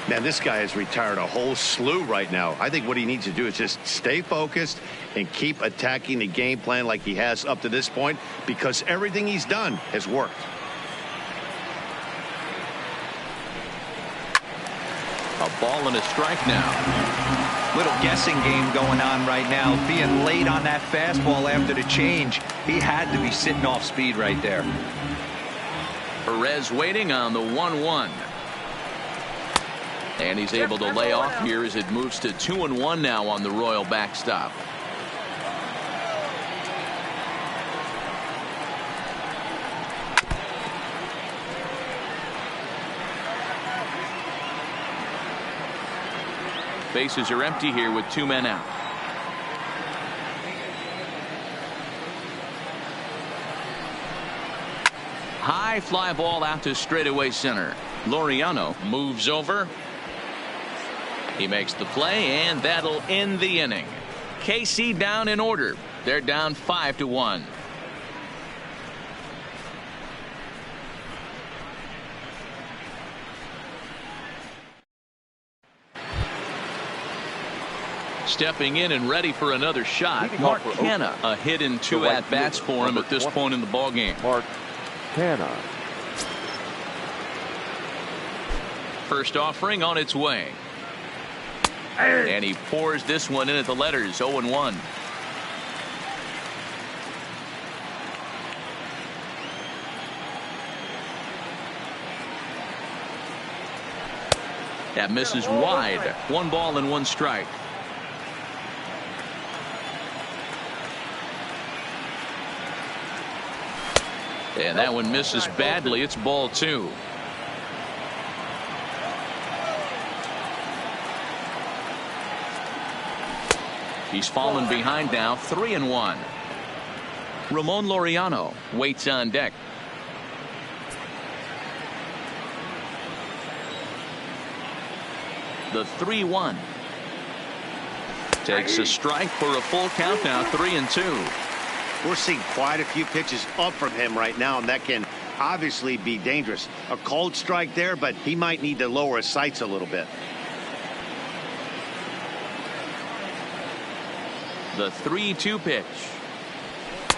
Man, this guy has retired a whole slew right now. I think what he needs to do is just stay focused and keep attacking the game plan like he has up to this point, because everything he's done has worked. A ball and a strike now. Little guessing game going on right now. Being late on that fastball after the change. He had to be sitting off speed right there. Perez waiting on the 1-1. And he's able to lay off here as it moves to 2-1 now on the Royal backstop. Bases are empty here with 2 men out. High fly ball out to straightaway center. Laureano moves over. He makes the play, and that'll end the inning. KC down in order. They're down 5-1. Stepping in and ready for another shot, Mark Canha. A hit in 2 at-bats for him at this point in the ball game. Mark Canha. First offering on its way. And he pours this one in at the letters. 0-1. That misses wide. 1 ball and 1 strike. And that one misses badly. It's ball 2. He's fallen behind now. 3-1. Ramon Laureano waits on deck. The 3-1. Takes a strike for a full count now. 3-2. We're seeing quite a few pitches up from him right now, and that can obviously be dangerous. A cold strike there, but he might need to lower his sights a little bit. The 3-2 pitch.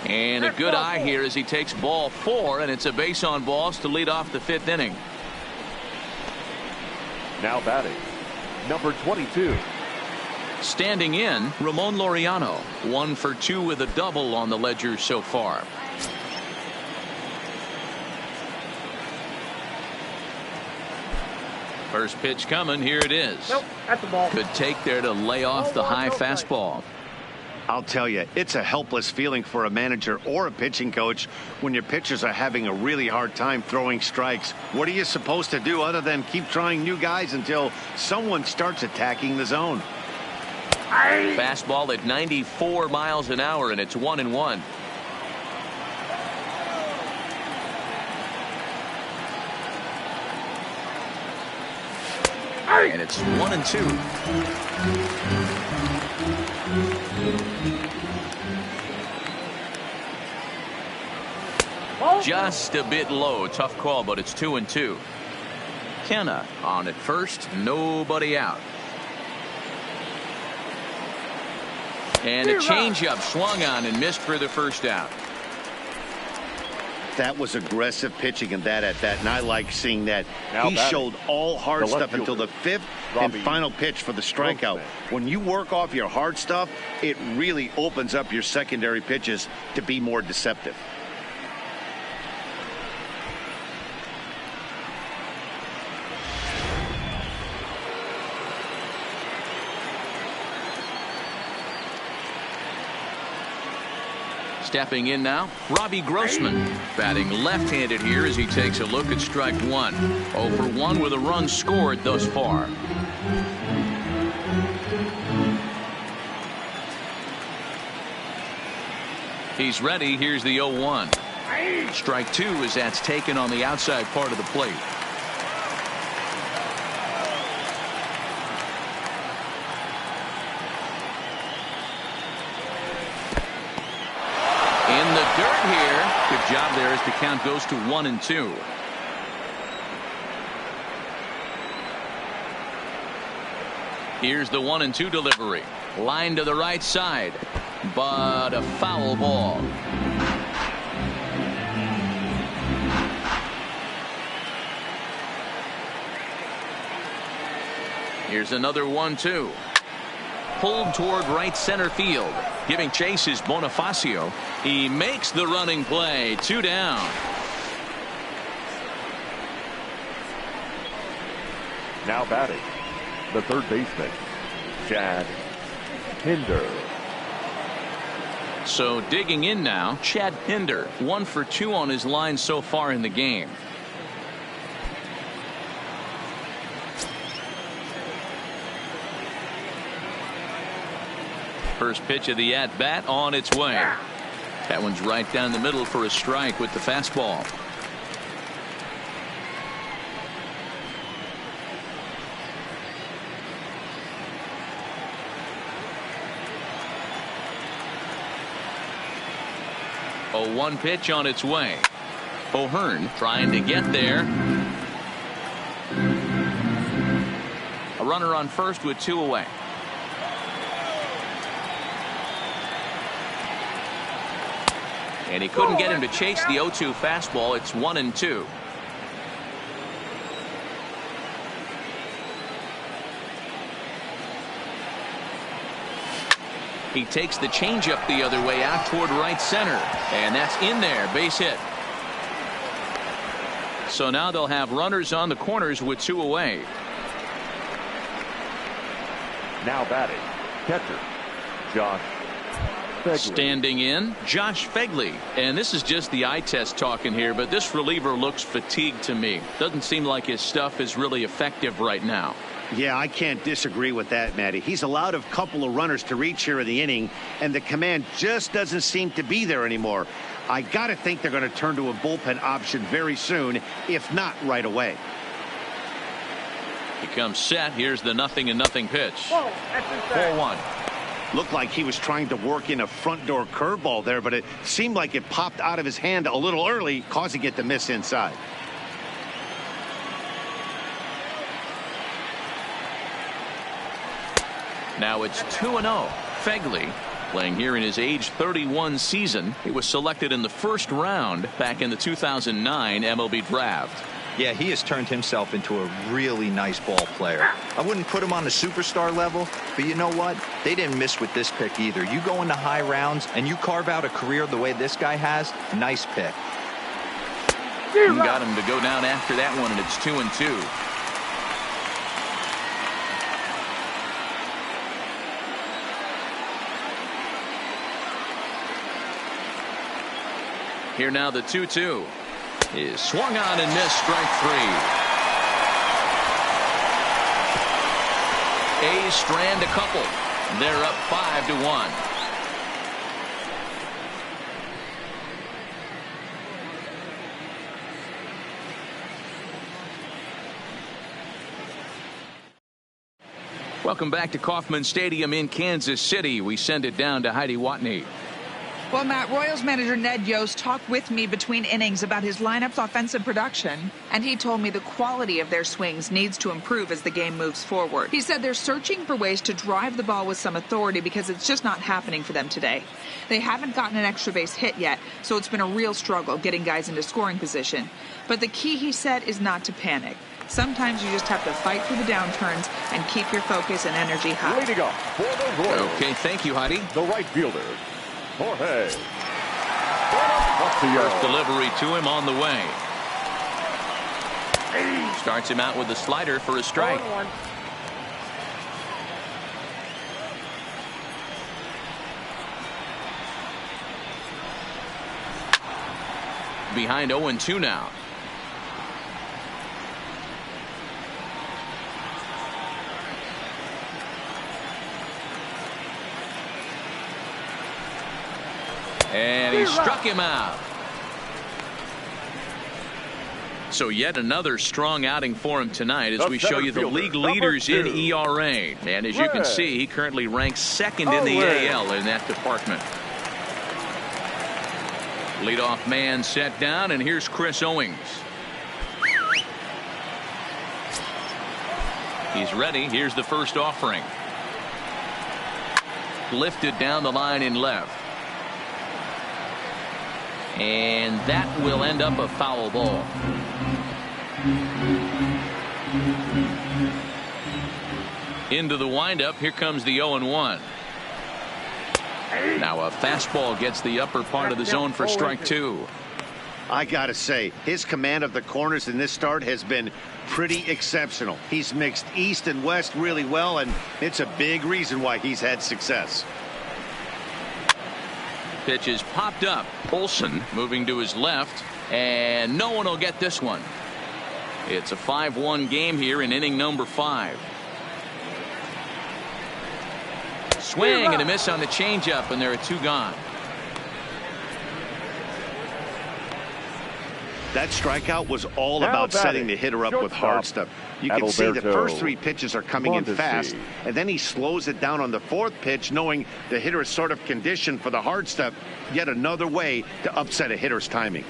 And a good eye here as he takes ball 4, and it's a base on balls to lead off the 5th inning. Now batting, number 22. Standing in, Ramon Laureano. 1 for 2 with a double on the ledger so far. First pitch coming. Here it is. Nope, that's a ball. Good take there to lay off the high fastball. I'll tell you, it's a helpless feeling for a manager or a pitching coach when your pitchers are having a really hard time throwing strikes. What are you supposed to do other than keep trying new guys until someone starts attacking the zone? Fastball at 94 miles an hour, and it's 1-1. And it's 1-2. Just a bit low. Tough call, but it's 2-2. Kenna on at first. Nobody out. And a changeup swung on and missed for the first out. That was aggressive pitching in that at-bat, and I like seeing that. Now He batting, showed all hard stuff until the fifth and Robbie final pitch for the strikeout. Grossman. When you work off your hard stuff, it really opens up your secondary pitches to be more deceptive. Stepping in now, Robbie Grossman, batting left-handed here as he takes a look at strike one. 0 for 1 with a run scored thus far. He's ready. Here's the 0-1. Strike two as that's taken on the outside part of the plate. In the dirt here. Good job there as the count goes to 1-2. Here's the 1-2 delivery. Line to the right side, but a foul ball. Here's another 1-2. Pulled toward right center field. Giving chase is Bonifacio. He makes the running play. 2 down. Now batting, the third baseman, Chad Pinder. So digging in now, Chad Pinder. 1 for 2 on his line so far in the game. First pitch of the at-bat on its way. That one's right down the middle for a strike with the fastball. A 1 pitch on its way. O'Hearn trying to get there. A runner on first with 2 away. And he couldn't get him to chase the 0-2 fastball. It's 1-2. He takes the changeup the other way out toward right center. And that's in there. Base hit. So now they'll have runners on the corners with 2 away. Now batting, catcher, Josh Fegley. Standing in, Josh Fegley. And this is just the eye test talking here, but this reliever looks fatigued to me. Doesn't seem like his stuff is really effective right now. Yeah, I can't disagree with that, Matty. He's allowed a couple of runners to reach here in the inning, and the command just doesn't seem to be there anymore. I got to think they're going to turn to a bullpen option very soon, if not right away. He comes set. Here's the 0-0 pitch. 4-1. Looked like he was trying to work in a front door curveball there, but it seemed like it popped out of his hand a little early, causing it to miss inside. Now it's 2-0. Fegley playing here in his age 31 season. He was selected in the first round back in the 2009 MLB draft. Yeah, he has turned himself into a really nice ball player. I wouldn't put him on the superstar level, but you know what? They didn't miss with this pick either. You go into high rounds and you carve out a career the way this guy has, nice pick. You got him to go down after that one, and it's 2-2. Here now the 2-2 is swung on and missed. Strike 3. A's strand a couple. They're up 5-1. Welcome back to Kauffman Stadium in Kansas City. We send it down to Heidi Watney. Well, Matt, Royals manager Ned Yost talked with me between innings about his lineup's offensive production, and he told me the quality of their swings needs to improve as the game moves forward. He said they're searching for ways to drive the ball with some authority because it's just not happening for them today. They haven't gotten an extra base hit yet, so it's been a real struggle getting guys into scoring position. But the key, he said, is not to panic. Sometimes you just have to fight through the downturns and keep your focus and energy high. Leading off for the Royals. Okay, thank you, Heidi. The right fielder, Jorge. First delivery to him on the way. Starts him out with a slider for a strike. Behind 0-2 now. And he struck him out. So yet another strong outing for him tonight as we show you the league leaders in ERA. And as you can see, he currently ranks second in the AL in that department. Leadoff man set down, and here's Chris Owings. He's ready. Here's the first offering. Lifted down the line in left. And that will end up a foul ball. Into the windup. Here comes the 0-1. Now a fastball gets the upper part of the zone for strike two. I gotta say, his command of the corners in this start has been pretty exceptional. He's mixed east and west really well, and it's a big reason why he's had success. Pitch is popped up. Olsen moving to his left, and no one will get this one. It's a 5-1 game here in inning number 5. Swing and a miss on the changeup, and there are 2 gone. That strikeout was all about setting the hitter up with hard stuff. You can see the first 3 pitches are coming in fast, and then he slows it down on the 4th pitch, knowing the hitter is sort of conditioned for the hard stuff. Yet another way to upset a hitter's timing.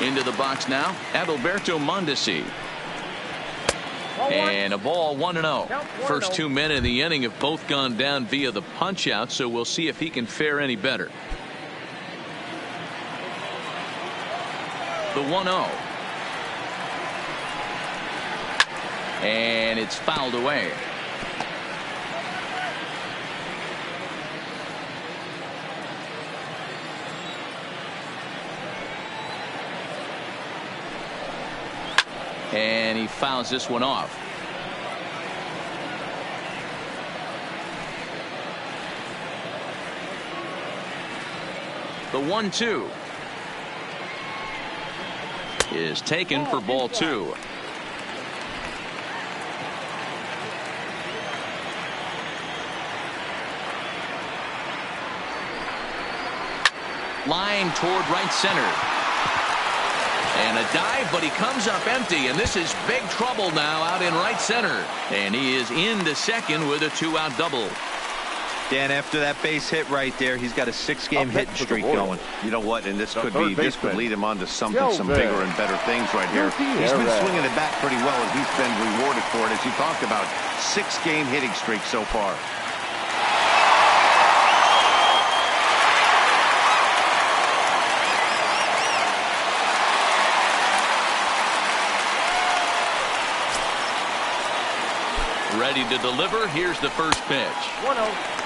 Into the box now, Adalberto Mondesi. And a ball, 1-0. First 2 men in the inning have both gone down via the punch out, so we'll see if he can fare any better. The 1-0. And it's fouled away. And he fouls this one off. The 1-2 is taken for ball 2. Line toward right center. And a dive, but he comes up empty, and this is big trouble now out in right center. And he is into second with a 2-out double. Dan, after that base hit right there, he's got a 6-game hitting streak going. You know what? And this could lead him on to some bigger and better things right here. He's been swinging the bat pretty well, and he's been rewarded for it, as you talked about. 6-game hitting streak so far. Ready to deliver. Here's the first pitch. 1-0.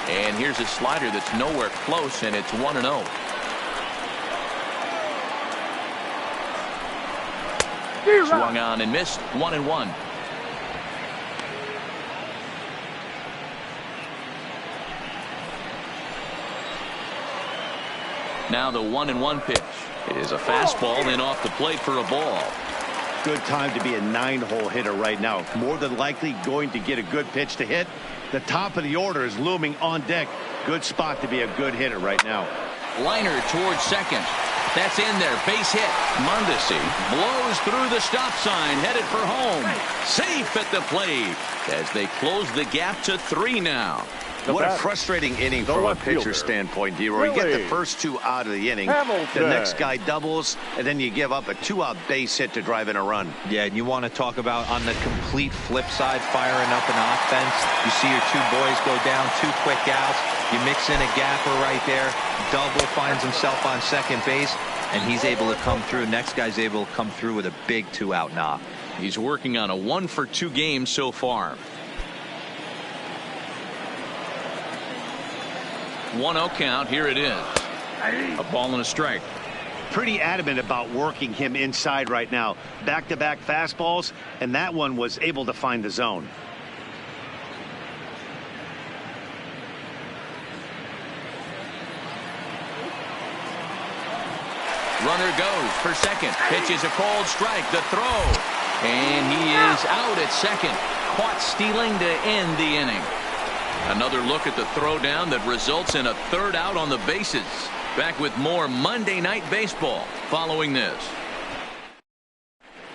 And here's a slider that's nowhere close, and it's 1-0. Swung on and missed. 1-1. Now the 1-1 pitch is a fastball, then off the plate for a ball. Good time to be a 9-hole hitter right now. More than likely going to get a good pitch to hit. The top of the order is looming on deck. Good spot to be a good hitter right now. Liner towards second. That's in there. Base hit. Mondesi blows through the stop sign, headed for home. Safe at the plate as they close the gap to 3 now. What a frustrating inning from a pitcher's standpoint, D-Roy. You get the first 2 out of the inning. The next guy doubles, and then you give up a 2-out base hit to drive in a run. Yeah, and you want to talk about on the complete flip side, firing up an offense. You see your 2 boys go down, 2 quick outs. You mix in a gapper right there. Double finds himself on second base, and he's able to come through. Next guy's able to come through with a big 2-out knock. He's working on a 1-for-2 game so far. 1-0 count. Here it is. A ball and a strike. Pretty adamant about working him inside right now. Back-to-back fastballs, and that one was able to find the zone. Runner goes for second. Pitch is a cold strike. The throw. And he is out at second. Caught stealing to end the inning. Another look at the throwdown that results in a 3rd out on the bases. Back with more Monday Night Baseball following this.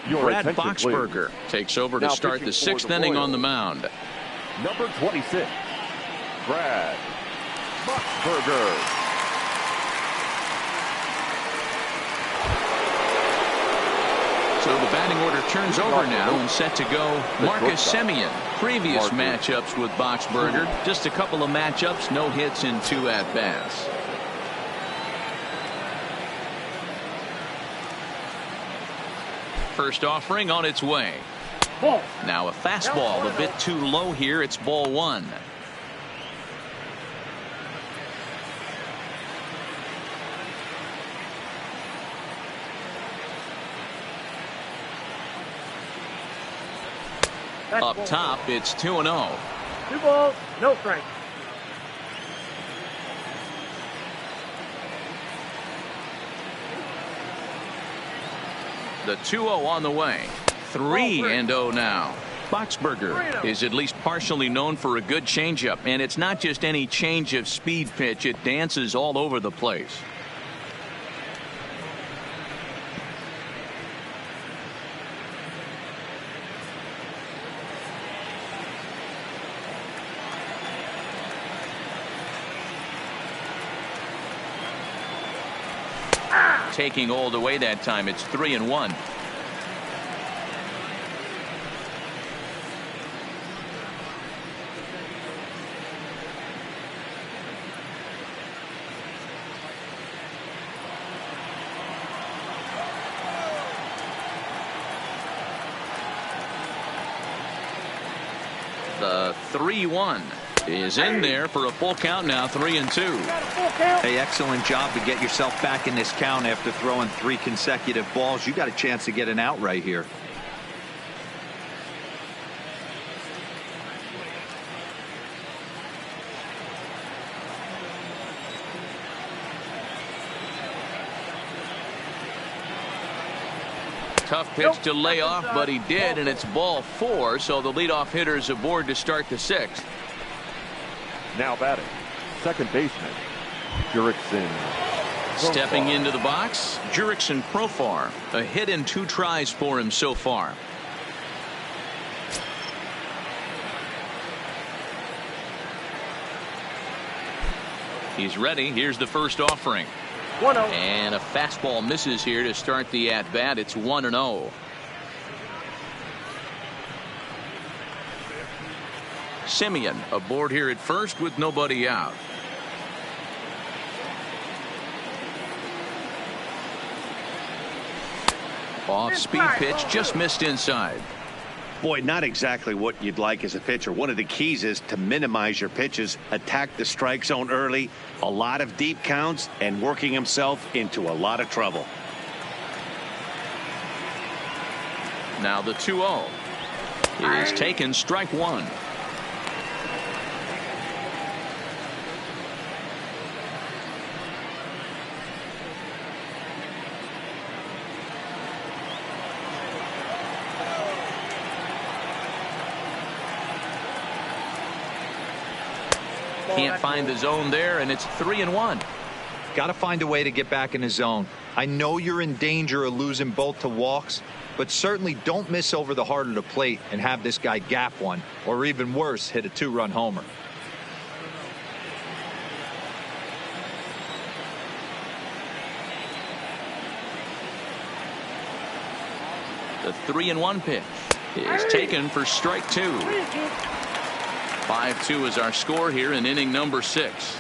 Brad Boxberger takes over to start the 6th inning on the mound. Number 26, Brad Boxberger. So the batting order turns over now and set to go Marcus Semien. Previous matchups with Boxberger, just a couple of matchups, no hits in 2 at-bats. First offering on its way. Now a fastball a bit too low here. It's ball 1. Up top, it's 2-0. 2 balls, no strikes. The 2-0 on the way. 3-0 now. Boxberger is at least partially known for a good changeup, and it's not just any change of speed pitch. It dances all over the place. Taking all the way that time. It's 3-1. The 3-1 is in there for a full count now. 3-2. Hey, excellent job to get yourself back in this count after throwing 3 consecutive balls. You got a chance to get an out right here. Tough pitch to lay off, but he did, and it's ball 4, so the leadoff hitter's aboard to start the 6th. Now batting, second baseman, Jurickson. Stepping into the box, Jurickson Profar. A hit in 2 tries for him so far. He's ready. Here's the first offering. 1-0. And a fastball misses here to start the at-bat. It's 1-0. Semien aboard here at first with nobody out. Off-speed pitch just missed inside. Boy, not exactly what you'd like as a pitcher. One of the keys is to minimize your pitches, attack the strike zone early, a lot of deep counts, and working himself into a lot of trouble. Now the 2-0 is taken, strike 1. Can't find the zone there, and it's 3-1. Got to find a way to get back in the zone. I know you're in danger of losing both to walks, but certainly don't miss over the heart of the plate and have this guy gap one, or even worse, hit a 2-run homer. The 3-1 pitch is taken for strike 2. 5-2 is our score here in inning number 6.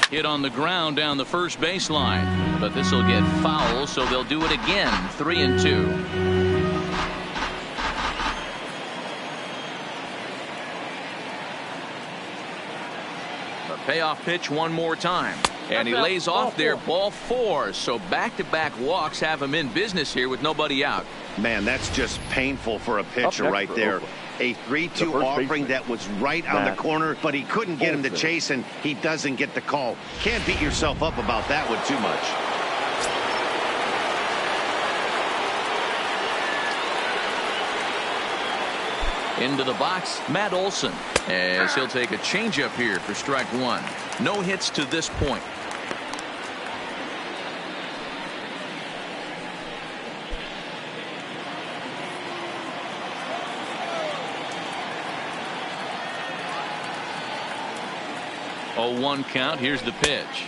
Hit on the ground down the first baseline, but this will get foul, so they'll do it again. 3-2. Payoff pitch one more time, and he lays off there. Ball 4. So back-to-back walks have him in business here with nobody out. Man, that's just painful for a pitcher right there. A 3-2 offering that was right on the corner, but he couldn't get him to chase, and he doesn't get the call. Can't beat yourself up about that one too much. Into the box, Matt Olson, as he'll take a changeup here for strike 1. No hits to this point. Oh, 1 count. Here's the pitch.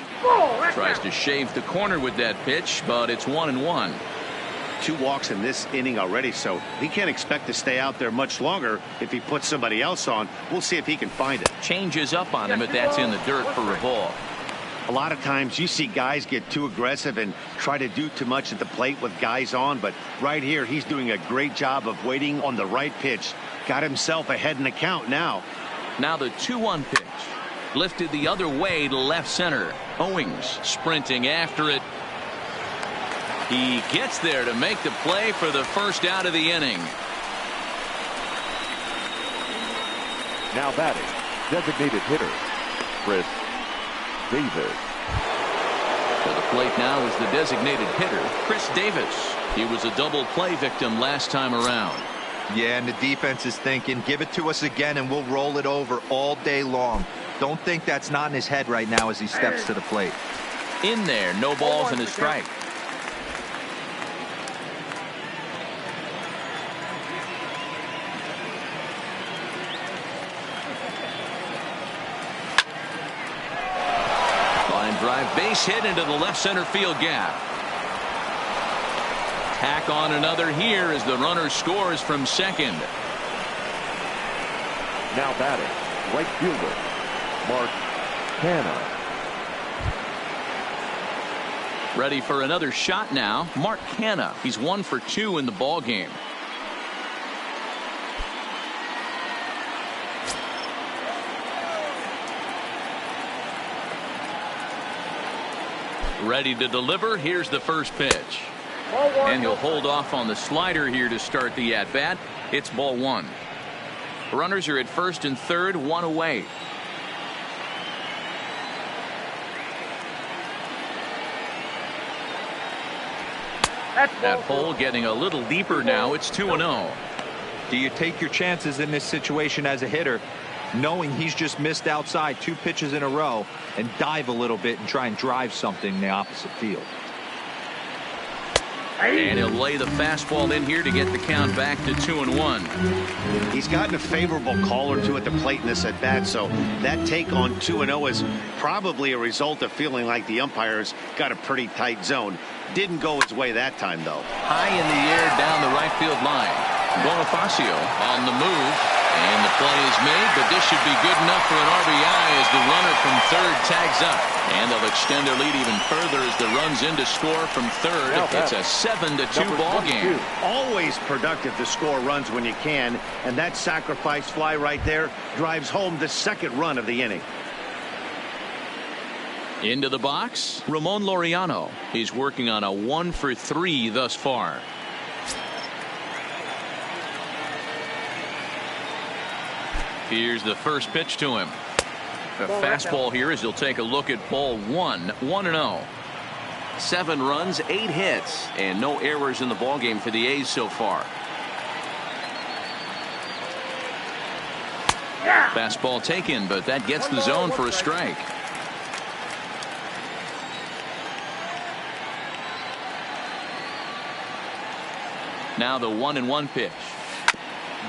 Tries to shave the corner with that pitch, but it's 1-1. 2 walks in this inning already, so he can't expect to stay out there much longer if he puts somebody else on. We'll see if he can find it. Changes up on him, but that's in the dirt for a ball. A lot of times you see guys get too aggressive and try to do too much at the plate with guys on, but right here he's doing a great job of waiting on the right pitch. Got himself ahead in the count now. Now the 2-1 pitch. Lifted the other way to left center. Owings sprinting after it. He gets there to make the play for the first out of the inning. Now batting, designated hitter, Chris Davis. To the plate now is the designated hitter, Chris Davis. He was a double play victim last time around. Yeah, and the defense is thinking, give it to us again and we'll roll it over all day long. Don't think that's not in his head right now as he steps to the plate. In there, no balls and a strike. Line drive, base hit into the left center field gap. Tack on another here as the runner scores from second. Now batting, right fielder, Mark Hanna. Ready for another shot now, Mark Hanna. He's 1 for 2 in the ball game. Ready to deliver. Here's the first pitch. And he'll hold off on the slider here to start the at-bat. It's ball 1. Runners are at first and third, 1 away. That hole getting a little deeper now. It's 2-0. Do you take your chances in this situation as a hitter, knowing he's just missed outside 2 pitches in a row, and dive a little bit and try and drive something in the opposite field? And he'll lay the fastball in here to get the count back to 2-1. He's gotten a favorable call or 2 at the plate in this at bat, so that take on 2-0 is probably a result of feeling like the umpires got a pretty tight zone. Didn't go his way that time, though. High in the air down the right field line. Bonifacio on the move, and the play is made, but this should be good enough for an RBI as the runner from third tags up. And they'll extend their lead even further as the runs in to score from third. It's a 7-2 ball game. Always productive to score runs when you can, and that sacrifice fly right there drives home the second run of the inning. Into the box, Ramon Laureano. He's working on a 1 for 3 thus far. Here's the first pitch to him. A fastball here as he'll take a look at ball 1. 1-0. 7 runs, 8 hits, and no errors in the ballgame for the A's so far. Fastball taken, but that gets the zone for a strike. Now the 1-1 pitch.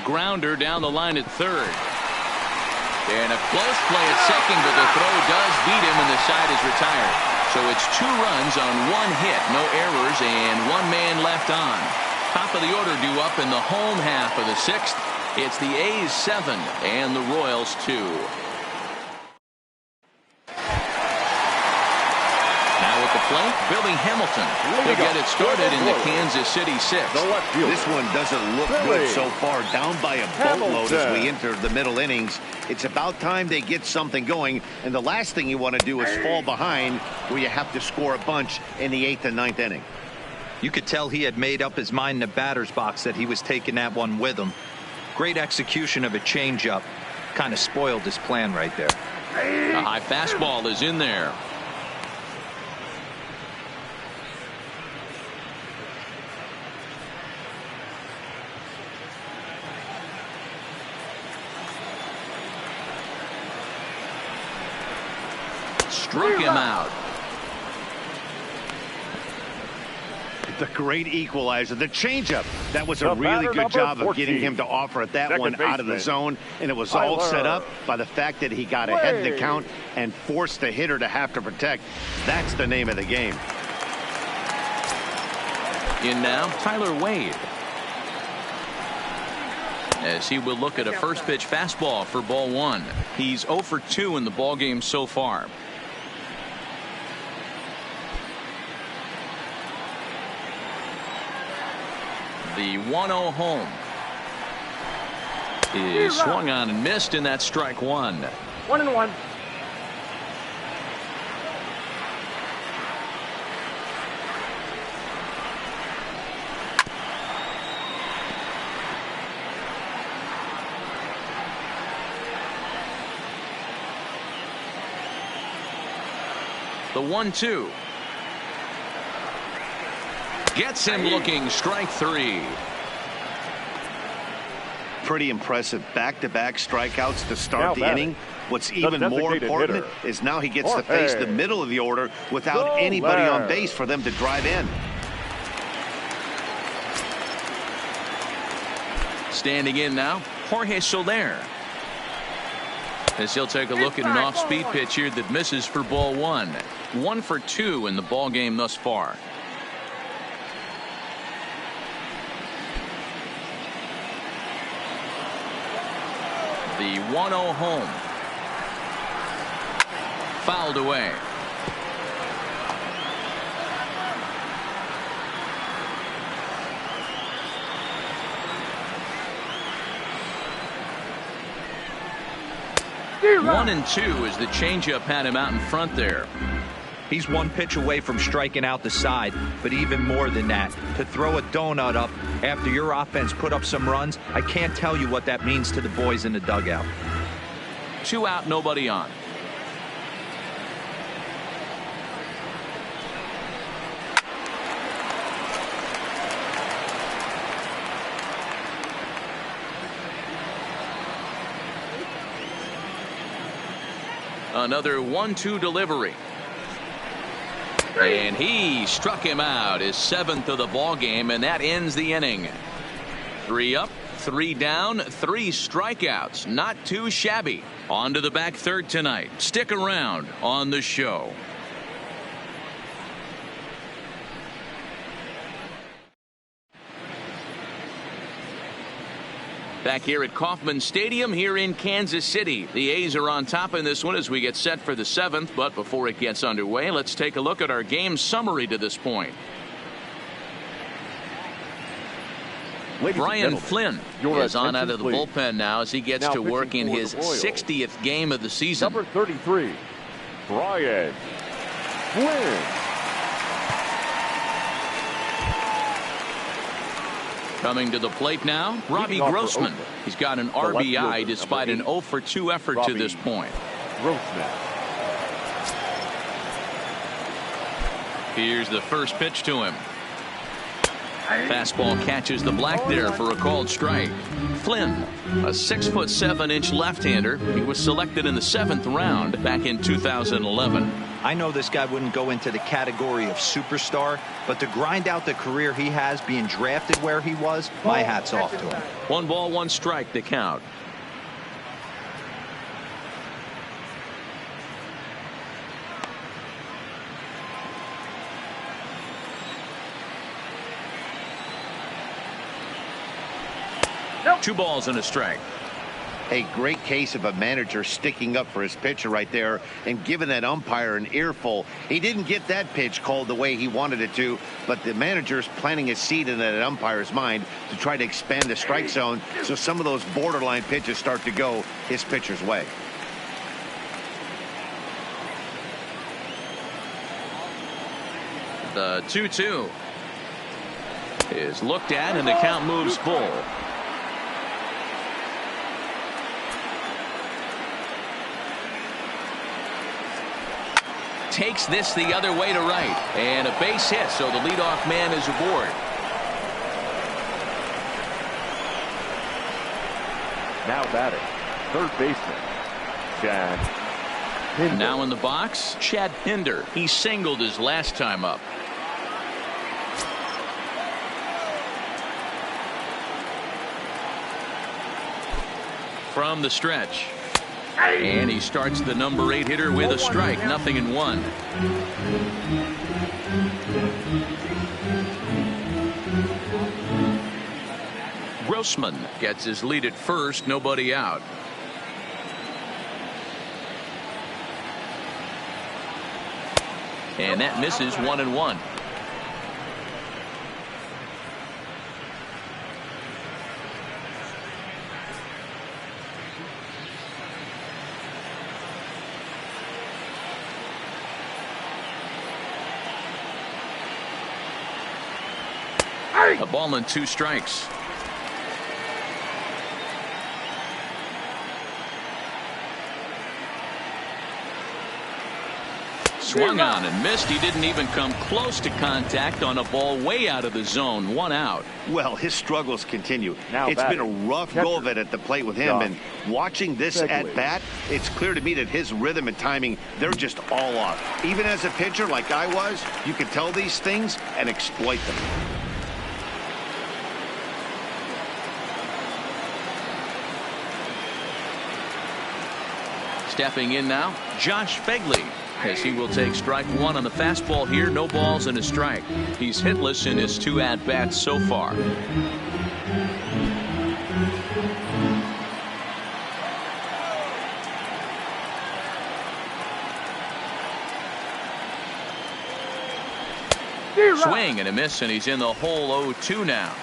Grounder down the line at third. And a close play at second, but the throw does beat him and the side is retired. So it's 2 runs on 1 hit, no errors, and 1 man left on. Top of the order due up in the home half of the 6th. It's the A's 7 and the Royals 2. Now at the plate, Billy Hamilton. He'll get it started in the Kansas City 6th. This one doesn't look good so far. Down by a boatload as we enter the middle innings. It's about time they get something going. And the last thing you want to do is fall behind where you have to score a bunch in the 8th and 9th inning. You could tell he had made up his mind in the batter's box that he was taking that one with him. Great execution of a changeup. Kind of spoiled his plan right there. A high fastball is in there. Struck him out. The great equalizer, the changeup. That was a really good job of getting him to offer at that one out of the zone, and it was all set up by the fact that he got ahead of the count and forced the hitter to have to protect. That's the name of the game. In now, Tyler Wade. As he will look at a first pitch fastball for ball 1. He's 0 for 2 in the ball game so far. The 1-0 home is swung on and missed, and that's strike 1. 1-1. The 1-2. Gets him looking, strike 3. Pretty impressive back-to-back strikeouts to start the inning. What's even more important is now he gets to face the middle of the order without anybody on base for them to drive in. Standing in now, Jorge Soler. As he'll take a look at an off-speed pitch here that misses for ball 1. 1 for 2 in the ball game thus far. The 1-0 home. Fouled away. One and 2 as the changeup had him out in front there. He's 1 pitch away from striking out the side, but even more than that, to throw a donut up after your offense put up some runs, I can't tell you what that means to the boys in the dugout. 2 out, nobody on. Another 1-2 delivery. And he struck him out, his 7th of the ball game, and that ends the inning. 3 up, 3 down, 3 strikeouts. Not too shabby. On to the back third tonight. Stick around on the show. Back here at Kauffman Stadium here in Kansas City. The A's are on top in this one as we get set for the 7th. But before it gets underway, let's take a look at our game summary to this point. Brian Flynn is on out of the bullpen now as he gets to work in his 60th game of the season. Number 33, Brian Flynn. Coming to the plate now, Robbie Grossman. He's got an RBI despite an 0 for 2 effort to this point. Grossman. Here's the first pitch to him. Fastball catches the black there for a called strike. Flynn, a 6'7" left-hander. He was selected in the 7th round back in 2011. I know this guy wouldn't go into the category of superstar, but to grind out the career he has being drafted where he was, my hat's off to him. 1 ball, 1 strike to count. Nope. 2 balls and a strike. A great case of a manager sticking up for his pitcher right there and giving that umpire an earful. He didn't get that pitch called the way he wanted it to, but the manager's planting a seed in that umpire's mind to try to expand the strike zone so some of those borderline pitches start to go his pitcher's way. The 2-2 is looked at and the count moves full. Takes this the other way to right, and a base hit, so the leadoff man is aboard. Now batting, third baseman, Chad Pinder. Now in the box, Chad Pinder. He singled his last time up. From the stretch. And he starts the number 8 hitter with a strike. 0-1. Grossman gets his lead at first. Nobody out. And that misses. 1-1. A ball and 2 strikes. Swung on and missed. He didn't even come close to contact on a ball way out of the zone. 1 out. Well, his struggles continue. Now It's been a batting, rough catcher, go of it at the plate with him, and watching this at bat, it's clear to me that his rhythm and timing, they're just all off. Even as a pitcher like I was, you can tell these things and exploit them. Stepping in now, Josh Begley, as he will take strike 1 on the fastball here. No balls and a strike. He's hitless in his 2 at-bats so far. Swing and a miss, and he's in the hole. 0-2 now.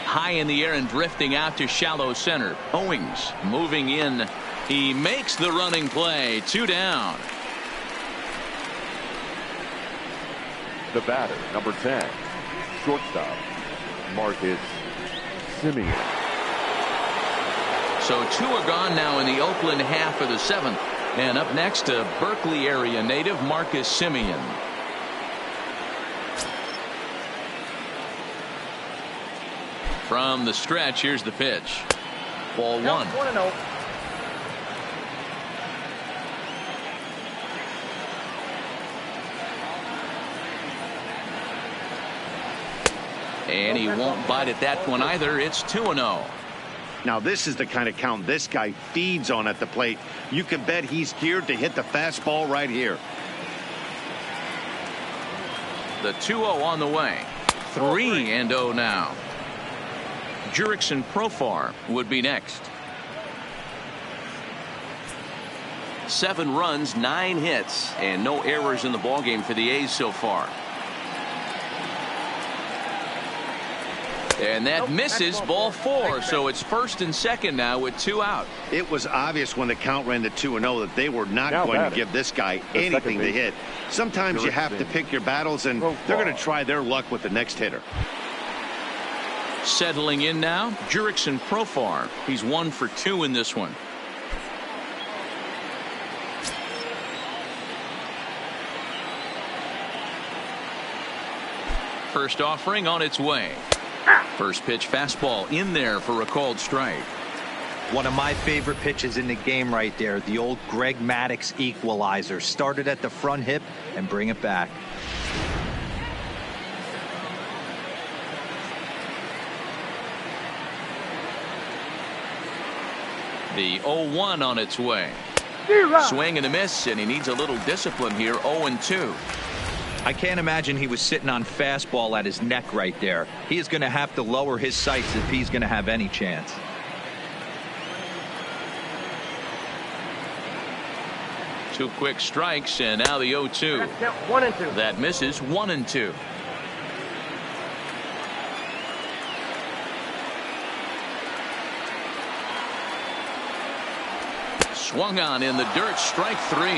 High in the air and drifting out to shallow center. Owings moving in. He makes the running play. 2 down. The batter, number 10, shortstop, Marcus Semien. So 2 are gone now in the Oakland half of the 7th. And up next, a Berkeley area native, Marcus Semien. From the stretch, here's the pitch. Ball 1. 1-0. And he won't bite at that one either. It's 2-0. Now this is the kind of count this guy feeds on at the plate. You can bet he's geared to hit the fastball right here. The 2-0 on the way. 3-0 now. Jurickson Profar would be next. 7 runs, 9 hits, and no errors in the ballgame for the A's so far. And that misses. Ball 4, so it's 1st and 2nd now with 2 out. It was obvious when the count ran to 2-0 that they were not Now going to batting, give this guy anything to hit. Sometimes you have to pick your battles, and they're going to try their luck with the next hitter. Settling in now, Jurickson Profar. He's 1 for 2 in this one. first offering on its way. First pitch fastball in there for a called strike. One of my favorite pitches in the game right there. The old Greg Maddux equalizer. Started at the front hip and bring it back. The 0-1 on its way. Swing and a miss, and he needs a little discipline here. 0-2. I can't imagine he was sitting on fastball at his neck right there. He is going to have to lower his sights if he's going to have any chance. Two quick strikes, and now the 0-2. 1-2. That misses. 1-2. Swung on in the dirt, strike 3.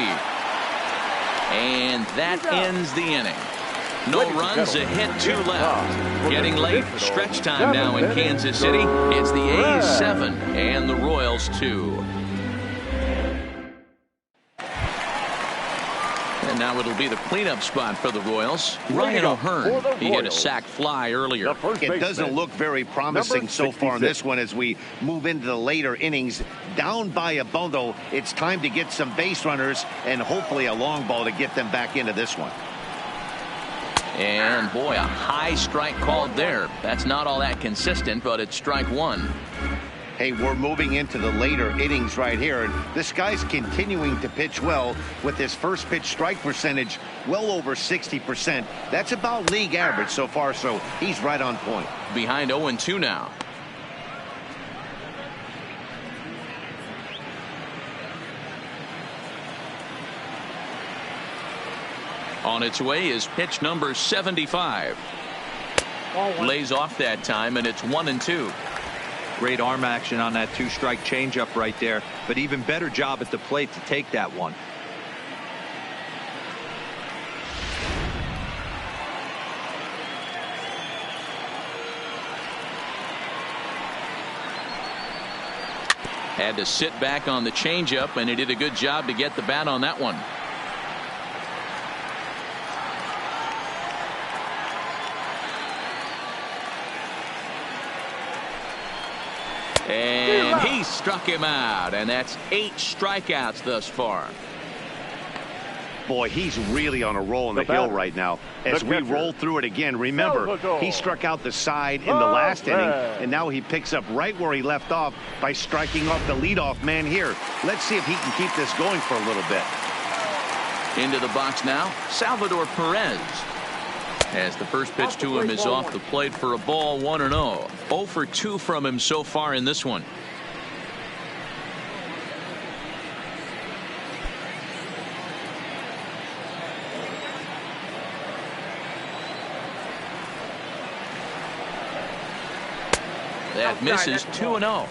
And that ends the inning. No runs, a hit, 2 left. Getting late, stretch time now in Kansas City. It's the A's 7 and the Royals 2. And now it'll be the cleanup spot for the Royals. Ryan O'Hearn. He hit a sac fly earlier. It doesn't look very promising so far in this one as we move into the later innings. Down by a bundle, it's time to get some base runners and hopefully a long ball to get them back into this one. And boy, a high strike called there. That's not all that consistent, but it's strike 1. Hey, we're moving into the later innings right here, and this guy's continuing to pitch well with his first pitch strike percentage well over 60%. That's about league average so far, so he's right on point. Behind 0-2 now. On its way is pitch number 75. Lays off that time, and it's 1-2. Great arm action on that 2-strike changeup right there, but even better job at the plate to take that one. Had to sit back on the changeup, and he did a good job to get the bat on that one. And he struck him out, and that's 8 strikeouts thus far. Boy, he's really on a roll in the hill right now. As we roll through it again, remember, he struck out the side in the last inning, and now he picks up right where he left off by striking off the leadoff man here. Let's see if he can keep this going for a little bit. Into the box now, Salvador Perez. As the first pitch to him is off the plate for a ball, 1-0. 0 for 2 from him so far in this one. That misses. 2-0.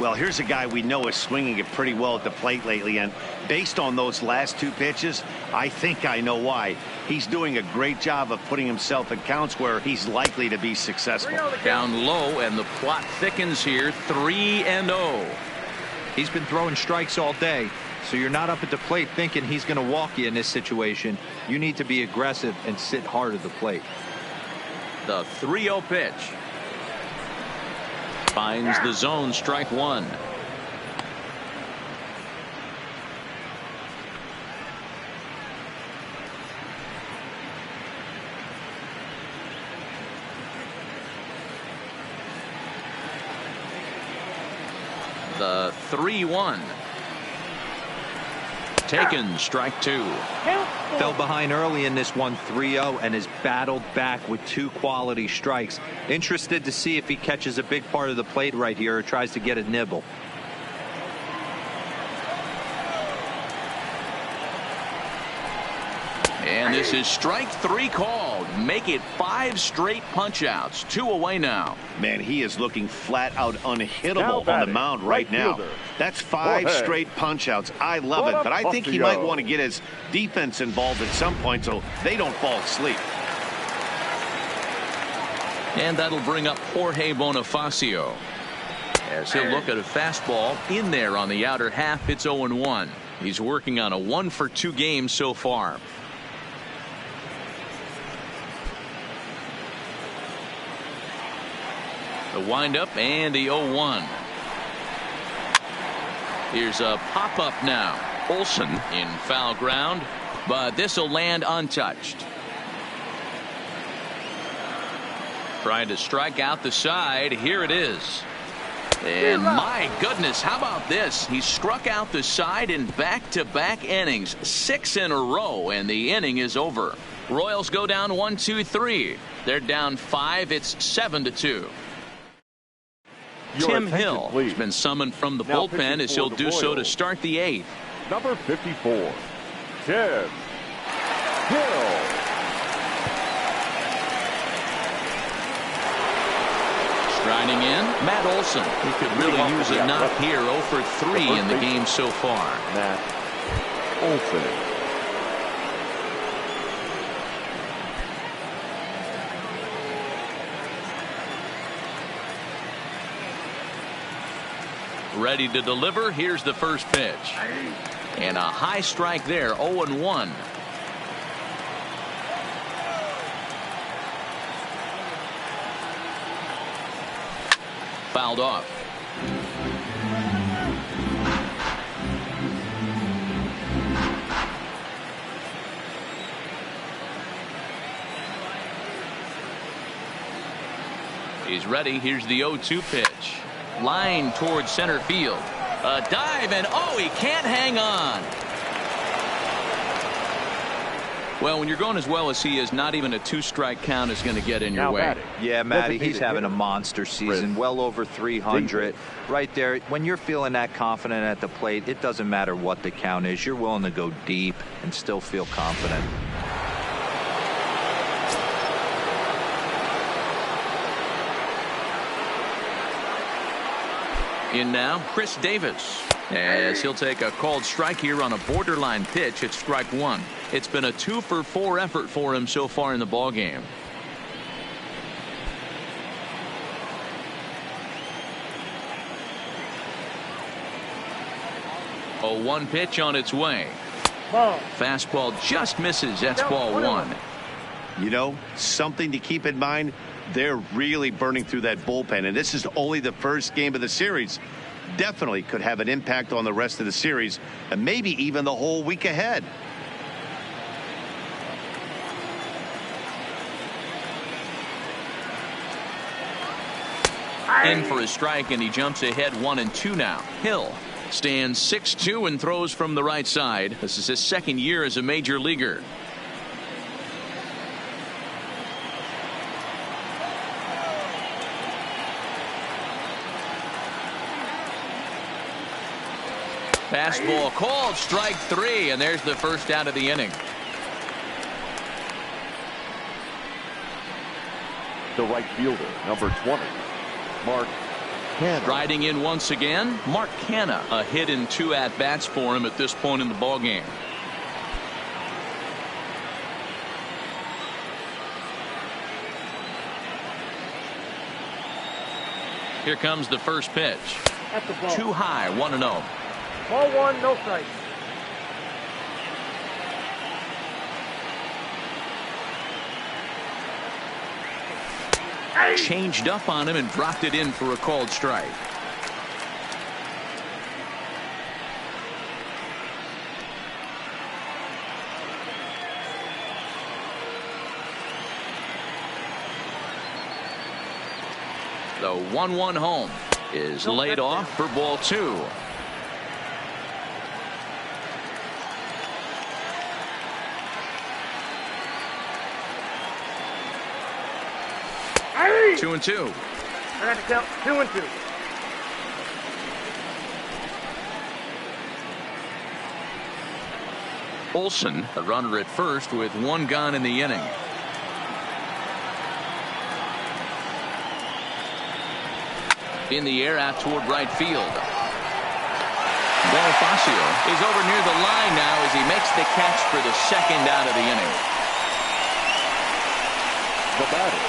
Well, here's a guy we know is swinging it pretty well at the plate lately, and based on those last 2 pitches, I think I know why. He's doing a great job of putting himself in counts where he's likely to be successful. Down low, and the plot thickens here. 3-0. He's been throwing strikes all day, so you're not up at the plate thinking he's going to walk you in this situation. You need to be aggressive and sit hard at the plate. The 3-0 pitch. Finds the zone, strike 1. The 3-1. Taken, strike 2. Fell behind early in this one, 3-0, and has battled back with 2 quality strikes. Interested to see if he catches a big part of the plate right here or tries to get a nibble. And this is strike 3 called. Make it 5 straight punch-outs. 2 away now. Man, he is looking flat out unhittable on the mound right now. That's 5 straight punch-outs. I love it, but I think he might want to get his defense involved at some point so they don't fall asleep. And that'll bring up Jorge Bonifacio. As he'll look at a fastball in there on the outer half. It's 0-1. He's working on a 1 for 2 game so far. The windup and the 0-1. Here's a pop-up now. Olsen in foul ground, but this will land untouched. Trying to strike out the side. Here it is. And my goodness, how about this? He struck out the side in back-to-back innings, 6 in a row, and the inning is over. Royals go down 1-2-3. They're down 5. It's 7-2. Tim Hill has been summoned from the bullpen as he'll do so to start the 8th. Number 54, Tim Hill. Striding in, Matt Olson. He could really use a knock here. 0 for 3 in the game so far. Matt Olson. Ready to deliver. Here's the first pitch. And a high strike there. 0-1. Fouled off. He's ready. Here's the 0-2 pitch. Line towards center field. A dive, and oh, he can't hang on. Well, when you're going as well as he is, not even a 2-strike count is going to get in your way. Yeah, Matty, he's having a monster season, well over 300. Right there, when you're feeling that confident at the plate, it doesn't matter what the count is. You're willing to go deep and still feel confident. In now, Chris Davis, as he'll take a called strike here on a borderline pitch at strike 1. It's been a 2 for 4 effort for him so far in the ballgame. A 1 pitch on its way. Fastball just misses. That's ball 1. You know, something to keep in mind. They're really burning through that bullpen, and this is only the first game of the series. Definitely could have an impact on the rest of the series and maybe even the whole week ahead. In for a strike, and he jumps ahead 1-2 now. Hill stands 6'2" and throws from the right side. This is his second year as a major leaguer. Fastball called, strike 3, and there's the first out of the inning. The right fielder, number 20, Mark Canha. Riding in once again, Mark Canha. A hit in 2 at-bats for him at this point in the ballgame. Here comes the first pitch. Too high, 1-0. Ball 1, no strike. Changed up on him and dropped it in for a called strike. The 1-1 home is laid off for ball 2. Hey! 2-2. I got to count 2-2. Olsen, a runner at first with 1 gone in the inning. In the air out toward right field. Bonifacio is over near the line now as he makes the catch for the second out of the inning. The batter,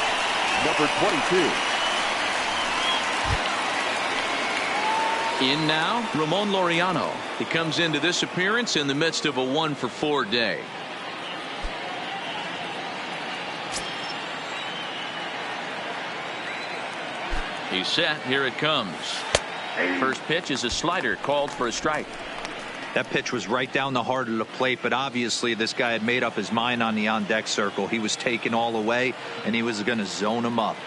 number 22. In now, Ramon Laureano. He comes into this appearance in the midst of a 1-for-4 day. He's set. Here it comes. First pitch is a slider called for a strike. That pitch was right down the heart of the plate, but obviously this guy had made up his mind on the on-deck circle. He was taken all the way, and he was going to zone him up.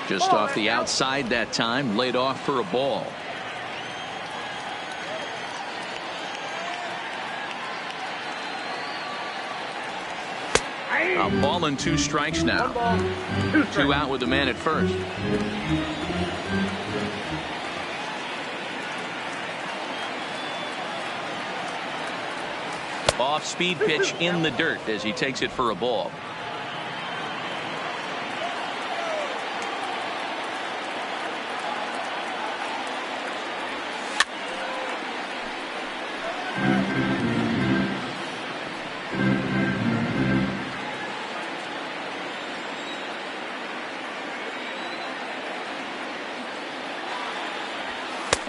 Just off the outside that time, laid off for a ball. A ball and 2 strikes now. 2 out with the man at first. Off-speed pitch in the dirt as he takes it for a ball.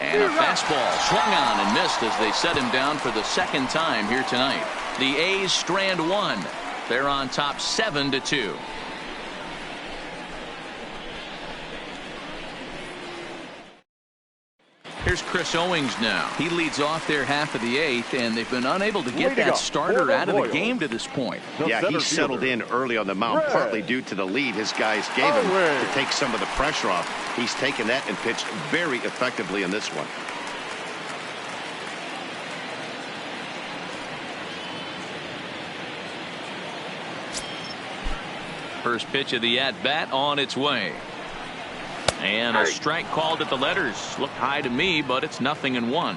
And a fastball swung on and missed as they set him down for the second time here tonight. The A's strand 1. They're on top 7-2. Here's Chris Owings now. He leads off their half of the 8th, and they've been unable to get that starter out of the game to this point. Yeah, he settled in early on the mound, partly due to the lead his guys gave him to take some of the pressure off. He's taken that and pitched very effectively in this one. First pitch of the at-bat on its way. And a strike called at the letters. Looked high to me, but it's 0-1.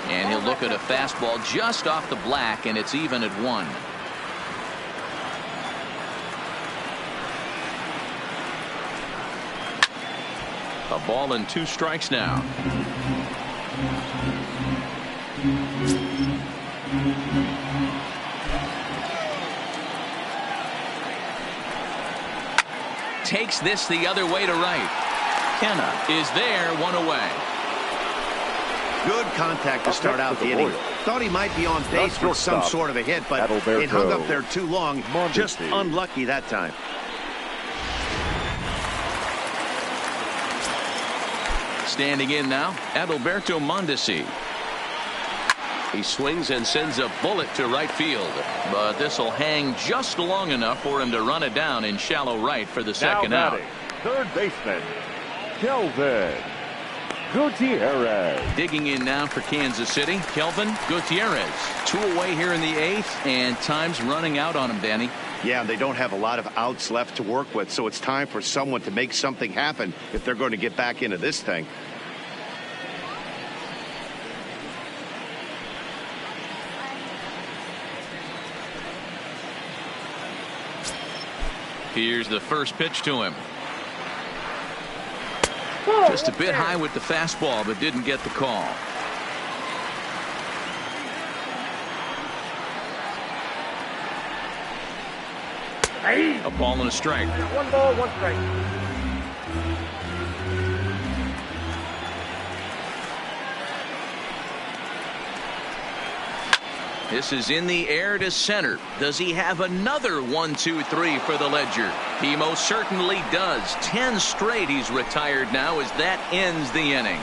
And he'll look at a fastball just off the black, and it's even at 1. A ball and 2 strikes now. Takes this the other way to right. Kenna is there, 1 away. Good contact to start out the inning. Thought he might be on base with some sort of a hit, but it hung up there too long. Just unlucky that time. Standing in now, Adalberto Mondesi. He swings and sends a bullet to right field, but this will hang just long enough for him to run it down in shallow right for the second out. Third baseman, Kelvin Gutierrez. Digging in now for Kansas City, Kelvin Gutierrez. 2 away here in the 8th, and time's running out on him, Danny. Yeah, they don't have a lot of outs left to work with, so it's time for someone to make something happen if they're going to get back into this thing. Here's the first pitch to him. Just a bit high with the fastball, but didn't get the call. A ball and a strike. 1 ball, 1 strike. This is in the air to center. Does he have another 1, 2, 3 for the ledger? He most certainly does. 10 straight he's retired now as that ends the inning.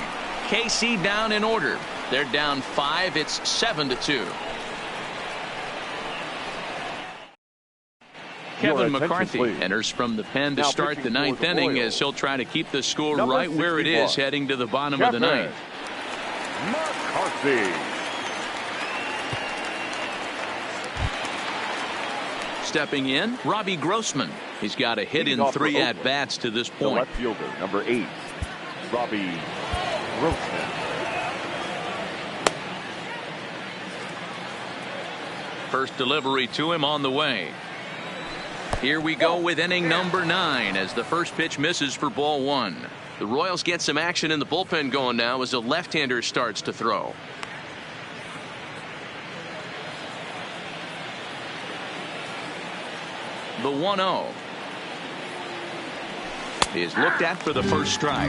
KC down in order. They're down 5. It's 7-2. Kevin McCarthy enters from the pen to start the 9th inning as he'll try to keep the score right where it is heading to the bottom of the 9th. McCarthy. Stepping in, Robbie Grossman. He's got a hit in 3 at-bats to this point. The left fielder, number 8, Robbie Grossman. First delivery to him on the way. Here we go with inning number 9 as the first pitch misses for ball 1. The Royals get some action in the bullpen going now as a left-hander starts to throw. The 1-0 is looked at for the first strike.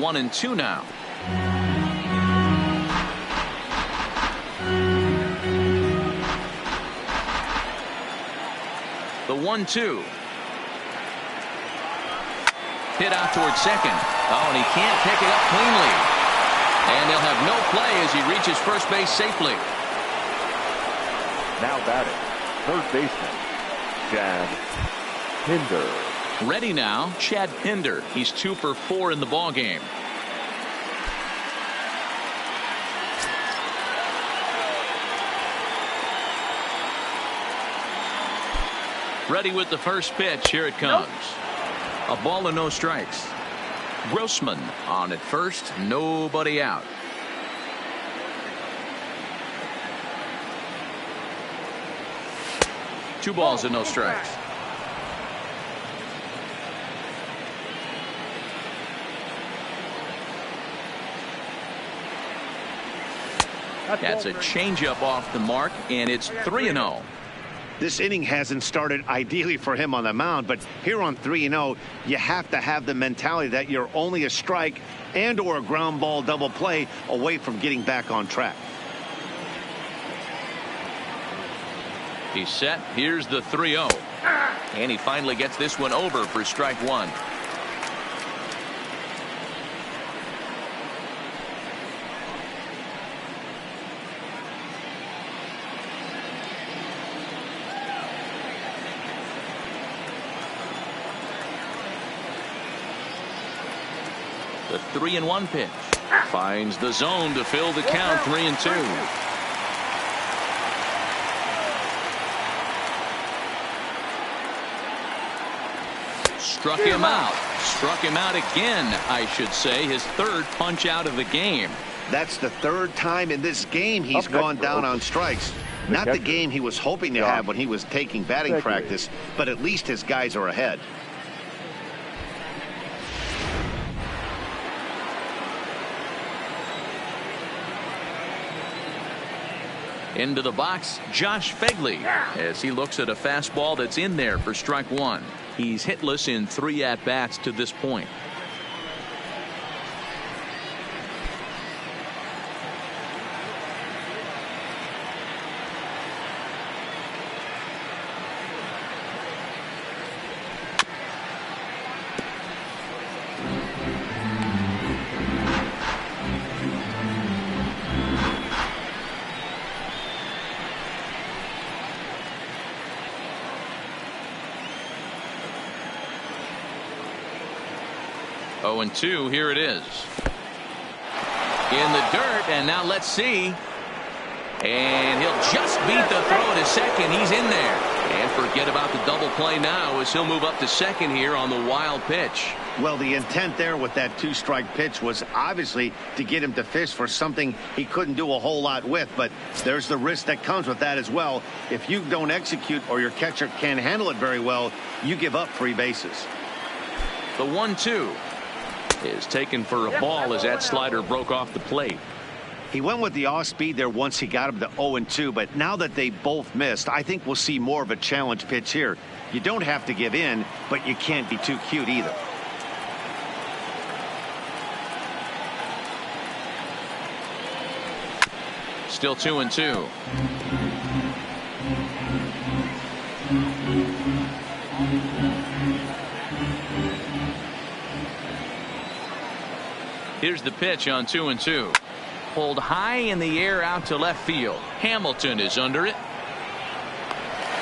1-2 now. The 1-2. Hit out towards second. Oh, and he can't pick it up cleanly. And they'll have no play as he reaches first base safely. Now batting, third baseman, Chad Pinder. Ready now, Chad Pinder. He's 2 for 4 in the ball game. Ready with the first pitch. Here it comes. A ball and no strikes. Grossman on at first. Nobody out. Two balls and no strikes. That's a changeup off the mark, and it's 3-0. This inning hasn't started ideally for him on the mound, but here on 3-0, you have to have the mentality that you're only a strike and or a ground ball double play away from getting back on track. He's set. Here's the 3-0. And he finally gets this one over for strike one. The 3-1 pitch. Finds the zone to fill the count. 3-2. Struck him out. Struck him out again, I should say. His third punch out of the game. That's the third time in this game he's gone down on strikes. Not the game he was hoping to have when he was taking batting practice, but at least his guys are ahead. Into the box, Josh Fegley, as he looks at a fastball that's in there for strike one. He's hitless in 3 at-bats to this point. Oh, and 2, here it is. In the dirt, and now let's see. And he'll just beat the throw to second. He's in there. And forget about the double play now as he'll move up to second here on the wild pitch. Well, the intent there with that 2-strike pitch was obviously to get him to fish for something he couldn't do a whole lot with. But there's the risk that comes with that as well. If you don't execute or your catcher can't handle it very well, you give up 3 bases. The 1-2 is taken for a ball as that slider broke off the plate. He went with the off speed there once he got him to 0-2, but now that they both missed, I think we'll see more of a challenge pitch here. You don't have to give in, but you can't be too cute either. Still 2-2. Here's the pitch on 2-2. Pulled high in the air out to left field. Hamilton is under it.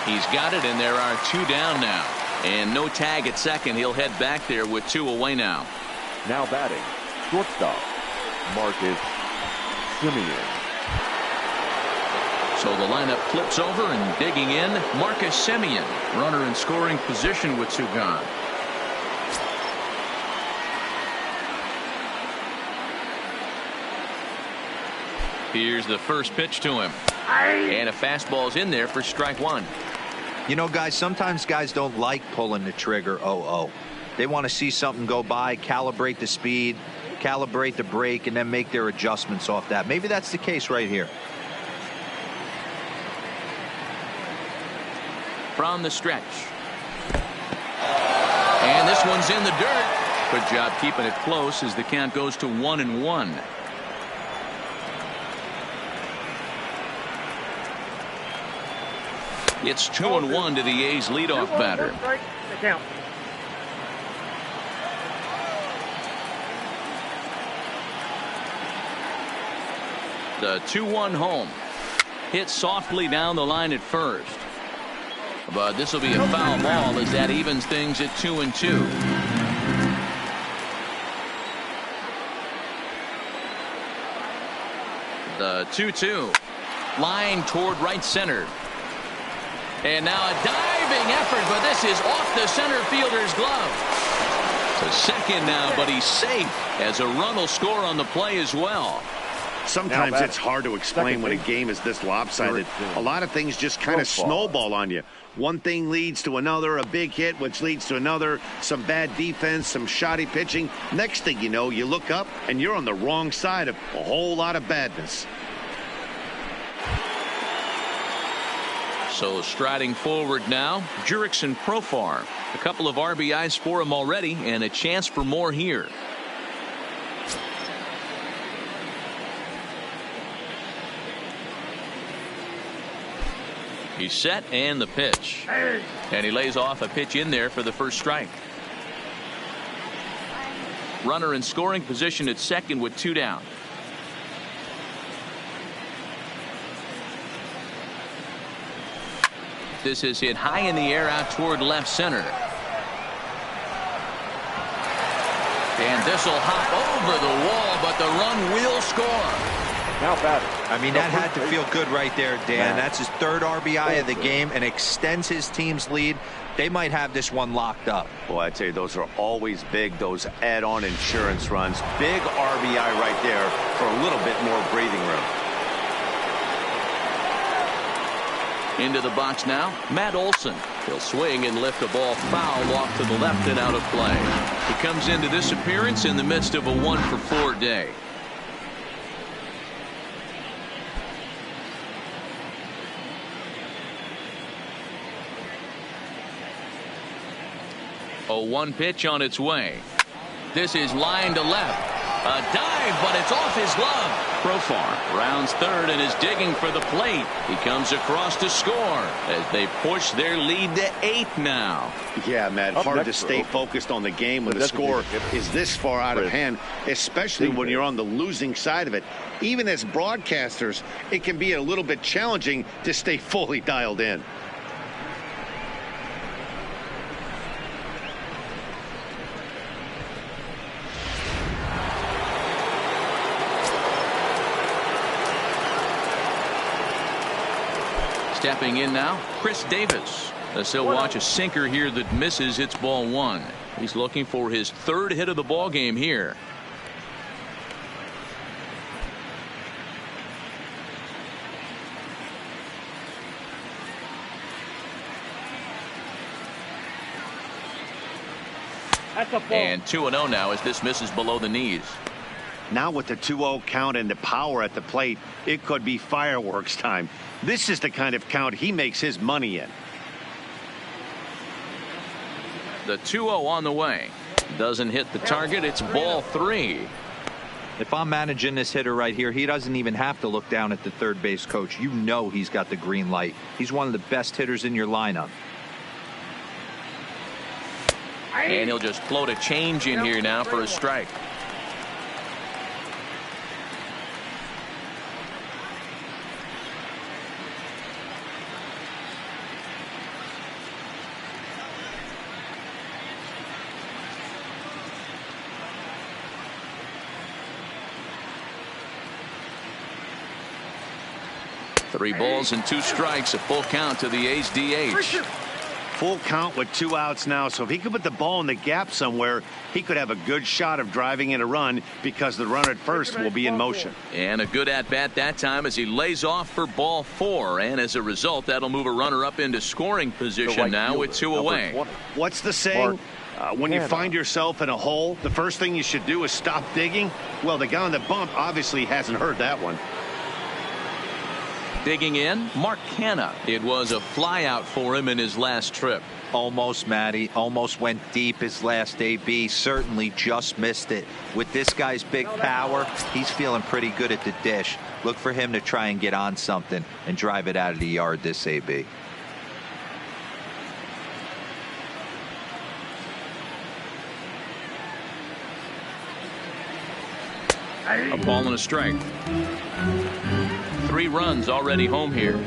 He's got it, and there are 2 down now. And no tag at second. He'll head back there with 2 away now. Now batting, shortstop, Marcus Semien. So the lineup flips over, and digging in, Marcus Semien. Runner in scoring position with 2 gone. Here's the first pitch to him. And a fastball's in there for strike one. You know, guys, sometimes guys don't like pulling the trigger 0-0. They want to see something go by, calibrate the speed, calibrate the brake, and then make their adjustments off that. Maybe that's the case right here. From the stretch. And this one's in the dirt. Good job keeping it close as the count goes to 1-1. It's 2-1 to the A's leadoff batter. The 2-1 home. Hit softly down the line at first. But this will be a foul ball as that evens things at 2-2. The 2-2. Line toward right center. And now a diving effort, but this is off the center fielder's glove. To second now, but he's safe as a run will score on the play as well. Sometimes it's hard to explain when a game is this lopsided. A lot of things just kind of snowball on you. One thing leads to another, a big hit, which leads to another, some bad defense, some shoddy pitching. Next thing you know, you look up and you're on the wrong side of a whole lot of badness. So striding forward now, Jurickson Profar. A couple of RBIs for him already and a chance for more here. He's set and the pitch. And he lays off a pitch in there for the first strike. Runner in scoring position at second with 2 down. This is hit high in the air out toward left center. And this will hop over the wall, but the run will score. Now batting. I mean, that had to feel good right there, Dan. That's his 3rd RBI of the game and extends his team's lead. They might have this one locked up. Boy, I tell you, those are always big, those add-on insurance runs. Big RBI right there for a little bit more breathing room. Into the box now, Matt Olson. He'll swing and lift a ball foul off to the left and out of play. He comes into this appearance in the midst of a 1-for-4 day. A 1 pitch on its way. This is line to left. A dive, but it's off his glove. Profar rounds third and is digging for the plate. He comes across to score as they push their lead to 8 now. Yeah, Matt, hard to stay focused on the game when the score is this far out of hand, especially when you're on the losing side of it. Even as broadcasters, it can be a little bit challenging to stay fully dialed in. Stepping in now, Chris Davis. As he'll watch a sinker here that misses. It's ball 1. He's looking for his 3rd hit of the ball game here. And 2-0 now as this misses below the knees. Now with the 2-0 count and the power at the plate, it could be fireworks time. This is the kind of count he makes his money in. The 2-0 on the way. Doesn't hit the target. It's ball 3. If I'm managing this hitter right here, he doesn't even have to look down at the third base coach. You know he's got the green light. He's one of the best hitters in your lineup. And he'll just float a change in here now for a strike. Three balls and 2 strikes, a full count to the A's DH. Full count with 2 outs now, so if he could put the ball in the gap somewhere, he could have a good shot of driving in a run because the runner at first will be in motion. And a good at-bat that time as he lays off for ball 4, and as a result, that'll move a runner up into scoring position now with 2 away. What's the saying? When you find yourself in a hole, the first thing you should do is stop digging. Well, the guy on the bump obviously hasn't heard that one. Digging in, Mark Canha. It was a flyout for him in his last trip. Almost, Matty. Almost went deep his last AB. Certainly just missed it. With this guy's big power, he's feeling pretty good at the dish. Look for him to try and get on something and drive it out of the yard this AB. A ball and a strike. 3 runs already home here.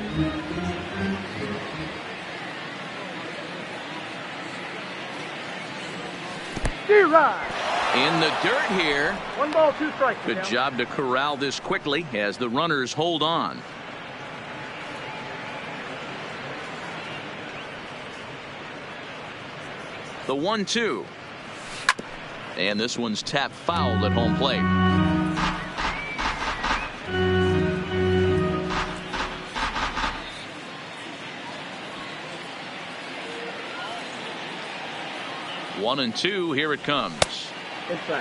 In the dirt here. 1 ball, 2 strikes. Good job to corral this quickly as the runners hold on. The 1-2. And this one's tapped foul at home plate. One and 2, here it comes.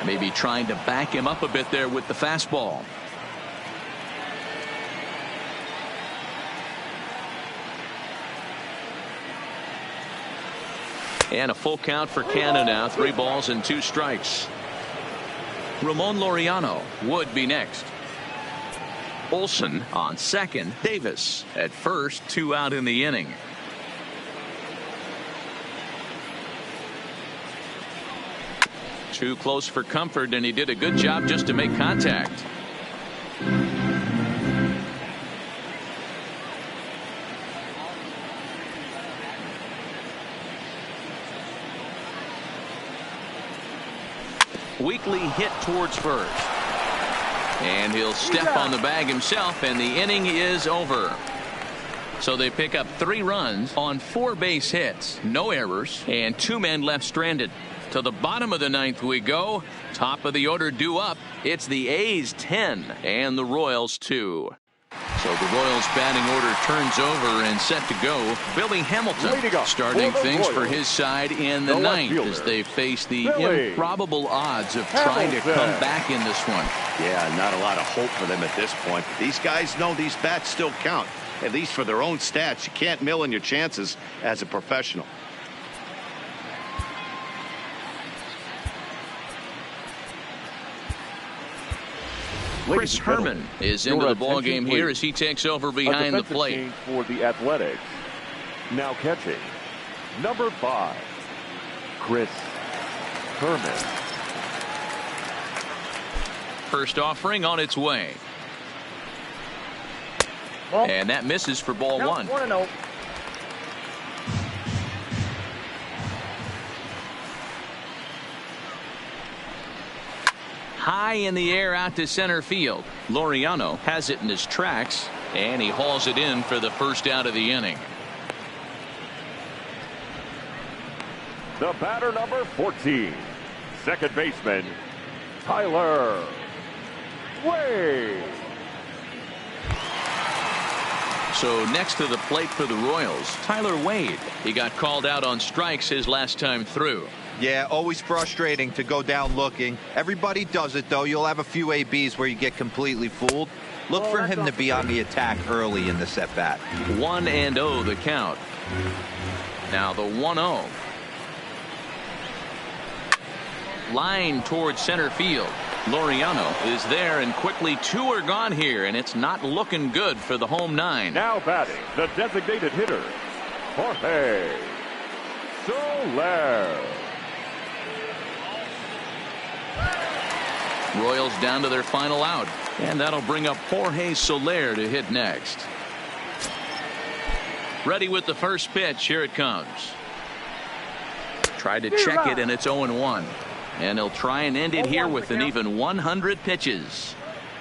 Maybe trying to back him up a bit there with the fastball. And a full count for Canada now. 3 balls and 2 strikes. Ramon Laureano would be next. Olson on second. Davis at first. 2 out in the inning. Too close for comfort, and he did a good job just to make contact. Weekly hit towards first. And he'll step on the bag himself, and the inning is over. So they pick up 3 runs on 4 base hits, no errors, and 2 men left stranded. To the bottom of the 9th we go. Top of the order due up. It's the A's 10 and the Royals 2. So the Royals batting order turns over and set to go. Billy Hamilton starting things for his side in the 9th as they face the improbable odds of trying to come back in this one. Yeah, not a lot of hope for them at this point. These guys know these bats still count, at least for their own stats. You can't mill in your chances as a professional. Chris Herman is into the ball game here as he takes over behind the plate. For the Athletics. Now catching, number 5, Chris Herman. First offering on its way. And that misses for ball 1. 1-0. High in the air out to center field. Laureano has it in his tracks, and he hauls it in for the first out of the inning. The batter, number 14, second baseman, Tyler Wade. So next to the plate for the Royals, Tyler Wade. He got called out on strikes his last time through. Yeah, always frustrating to go down looking. Everybody does it, though. You'll have a few ABs where you get completely fooled. Look for him to be on the attack early in the at-bat. 1-0 the count. Now the 1-0. Line towards center field. Laureano is there, and quickly 2 are gone here, and it's not looking good for the home 9. Now batting, the designated hitter, Jorge Soler. Royals down to their final out, and that'll bring up Jorge Soler to hit next. Ready with the first pitch. Here it comes. Tried to check it, and it's 0-1. And he'll try and end it here with an even 100 pitches.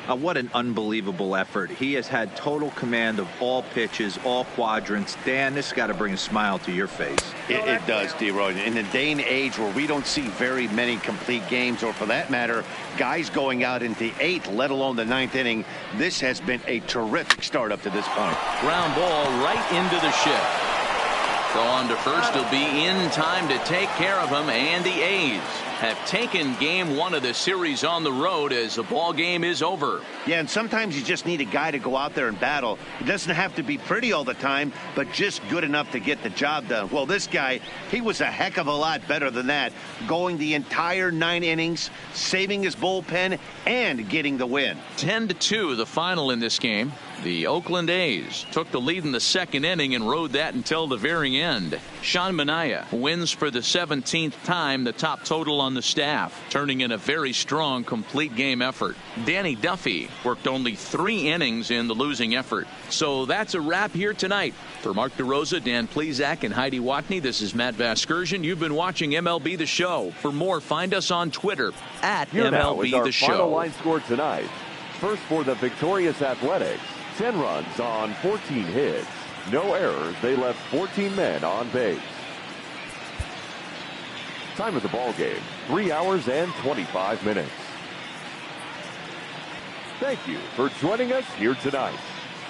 What an unbelievable effort. He has had total command of all pitches, all quadrants. Dan, this has got to bring a smile to your face. It does, D-Roy. In the day and age where we don't see very many complete games, or for that matter, guys going out into 8th, let alone the 9th inning, this has been a terrific start up to this point. Ground ball right into the shift. Go on to first. He'll be in time to take care of him, and the A's have taken game one of the series on the road as the ball game is over. Yeah, and sometimes you just need a guy to go out there and battle. It doesn't have to be pretty all the time, but just good enough to get the job done. Well, this guy, he was a heck of a lot better than that, going the entire 9 innings, saving his bullpen, and getting the win. 10-2 the final in this game. The Oakland A's took the lead in the second inning and rode that until the very end. Sean Manaea wins for the 17th time, the top total on the staff, turning in a very strong complete game effort. Danny Duffy worked only 3 innings in the losing effort. So that's a wrap here tonight. For Mark DeRosa, Dan Plezak, and Heidi Watney, this is Matt Vasgersian. You've been watching MLB The Show. For more, find us on Twitter at Here now MLB is our The Show. final line score tonight. First for the victorious Athletics. 10 runs on 14 hits. No errors. They left 14 men on base. Time of the ball game, 3 hours and 25 minutes. Thank you for joining us here tonight.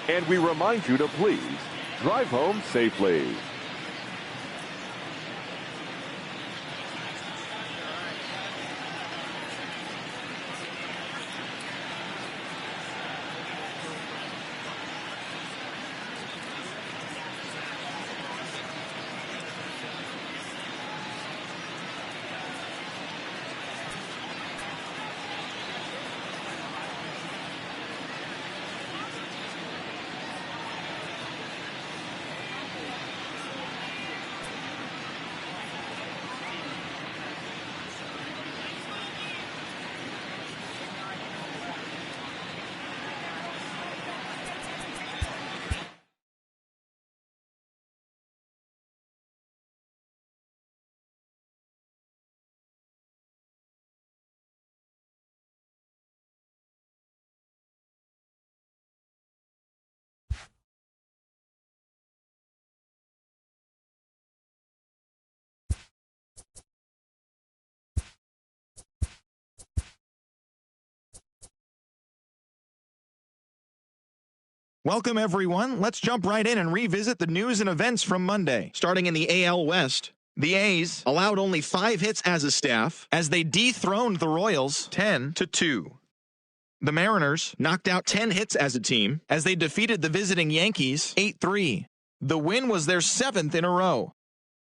And we remind you to please drive home safely. Welcome, everyone. Let's jump right in and revisit the news and events from Monday. Starting in the AL West, the A's allowed only 5 hits as a staff as they dethroned the Royals 10-2. The Mariners knocked out 10 hits as a team as they defeated the visiting Yankees 8-3. The win was their 7th in a row.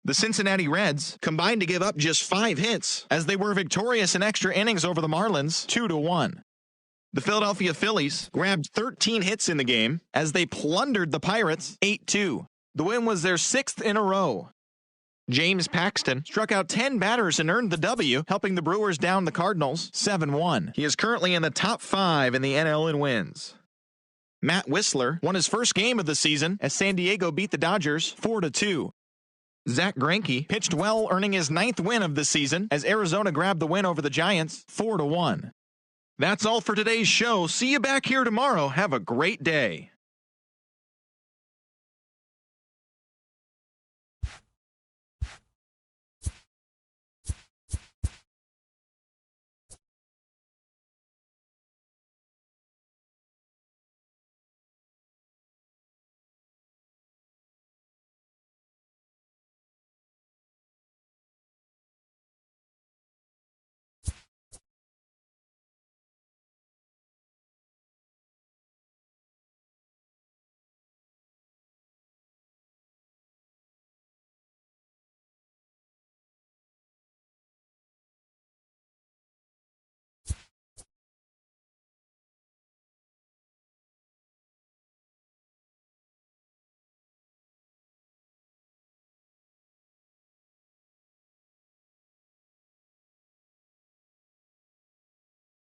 The Cincinnati Reds combined to give up just 5 hits as they were victorious in extra innings over the Marlins 2-1. The Philadelphia Phillies grabbed 13 hits in the game as they plundered the Pirates 8-2. The win was their 6th in a row. James Paxton struck out 10 batters and earned the W, helping the Brewers down the Cardinals 7-1. He is currently in the top 5 in the NL in wins. Matt Whistler won his first game of the season as San Diego beat the Dodgers 4-2. Zach Greinke pitched well, earning his 9th win of the season as Arizona grabbed the win over the Giants 4-1. That's all for today's show. See you back here tomorrow. Have a great day.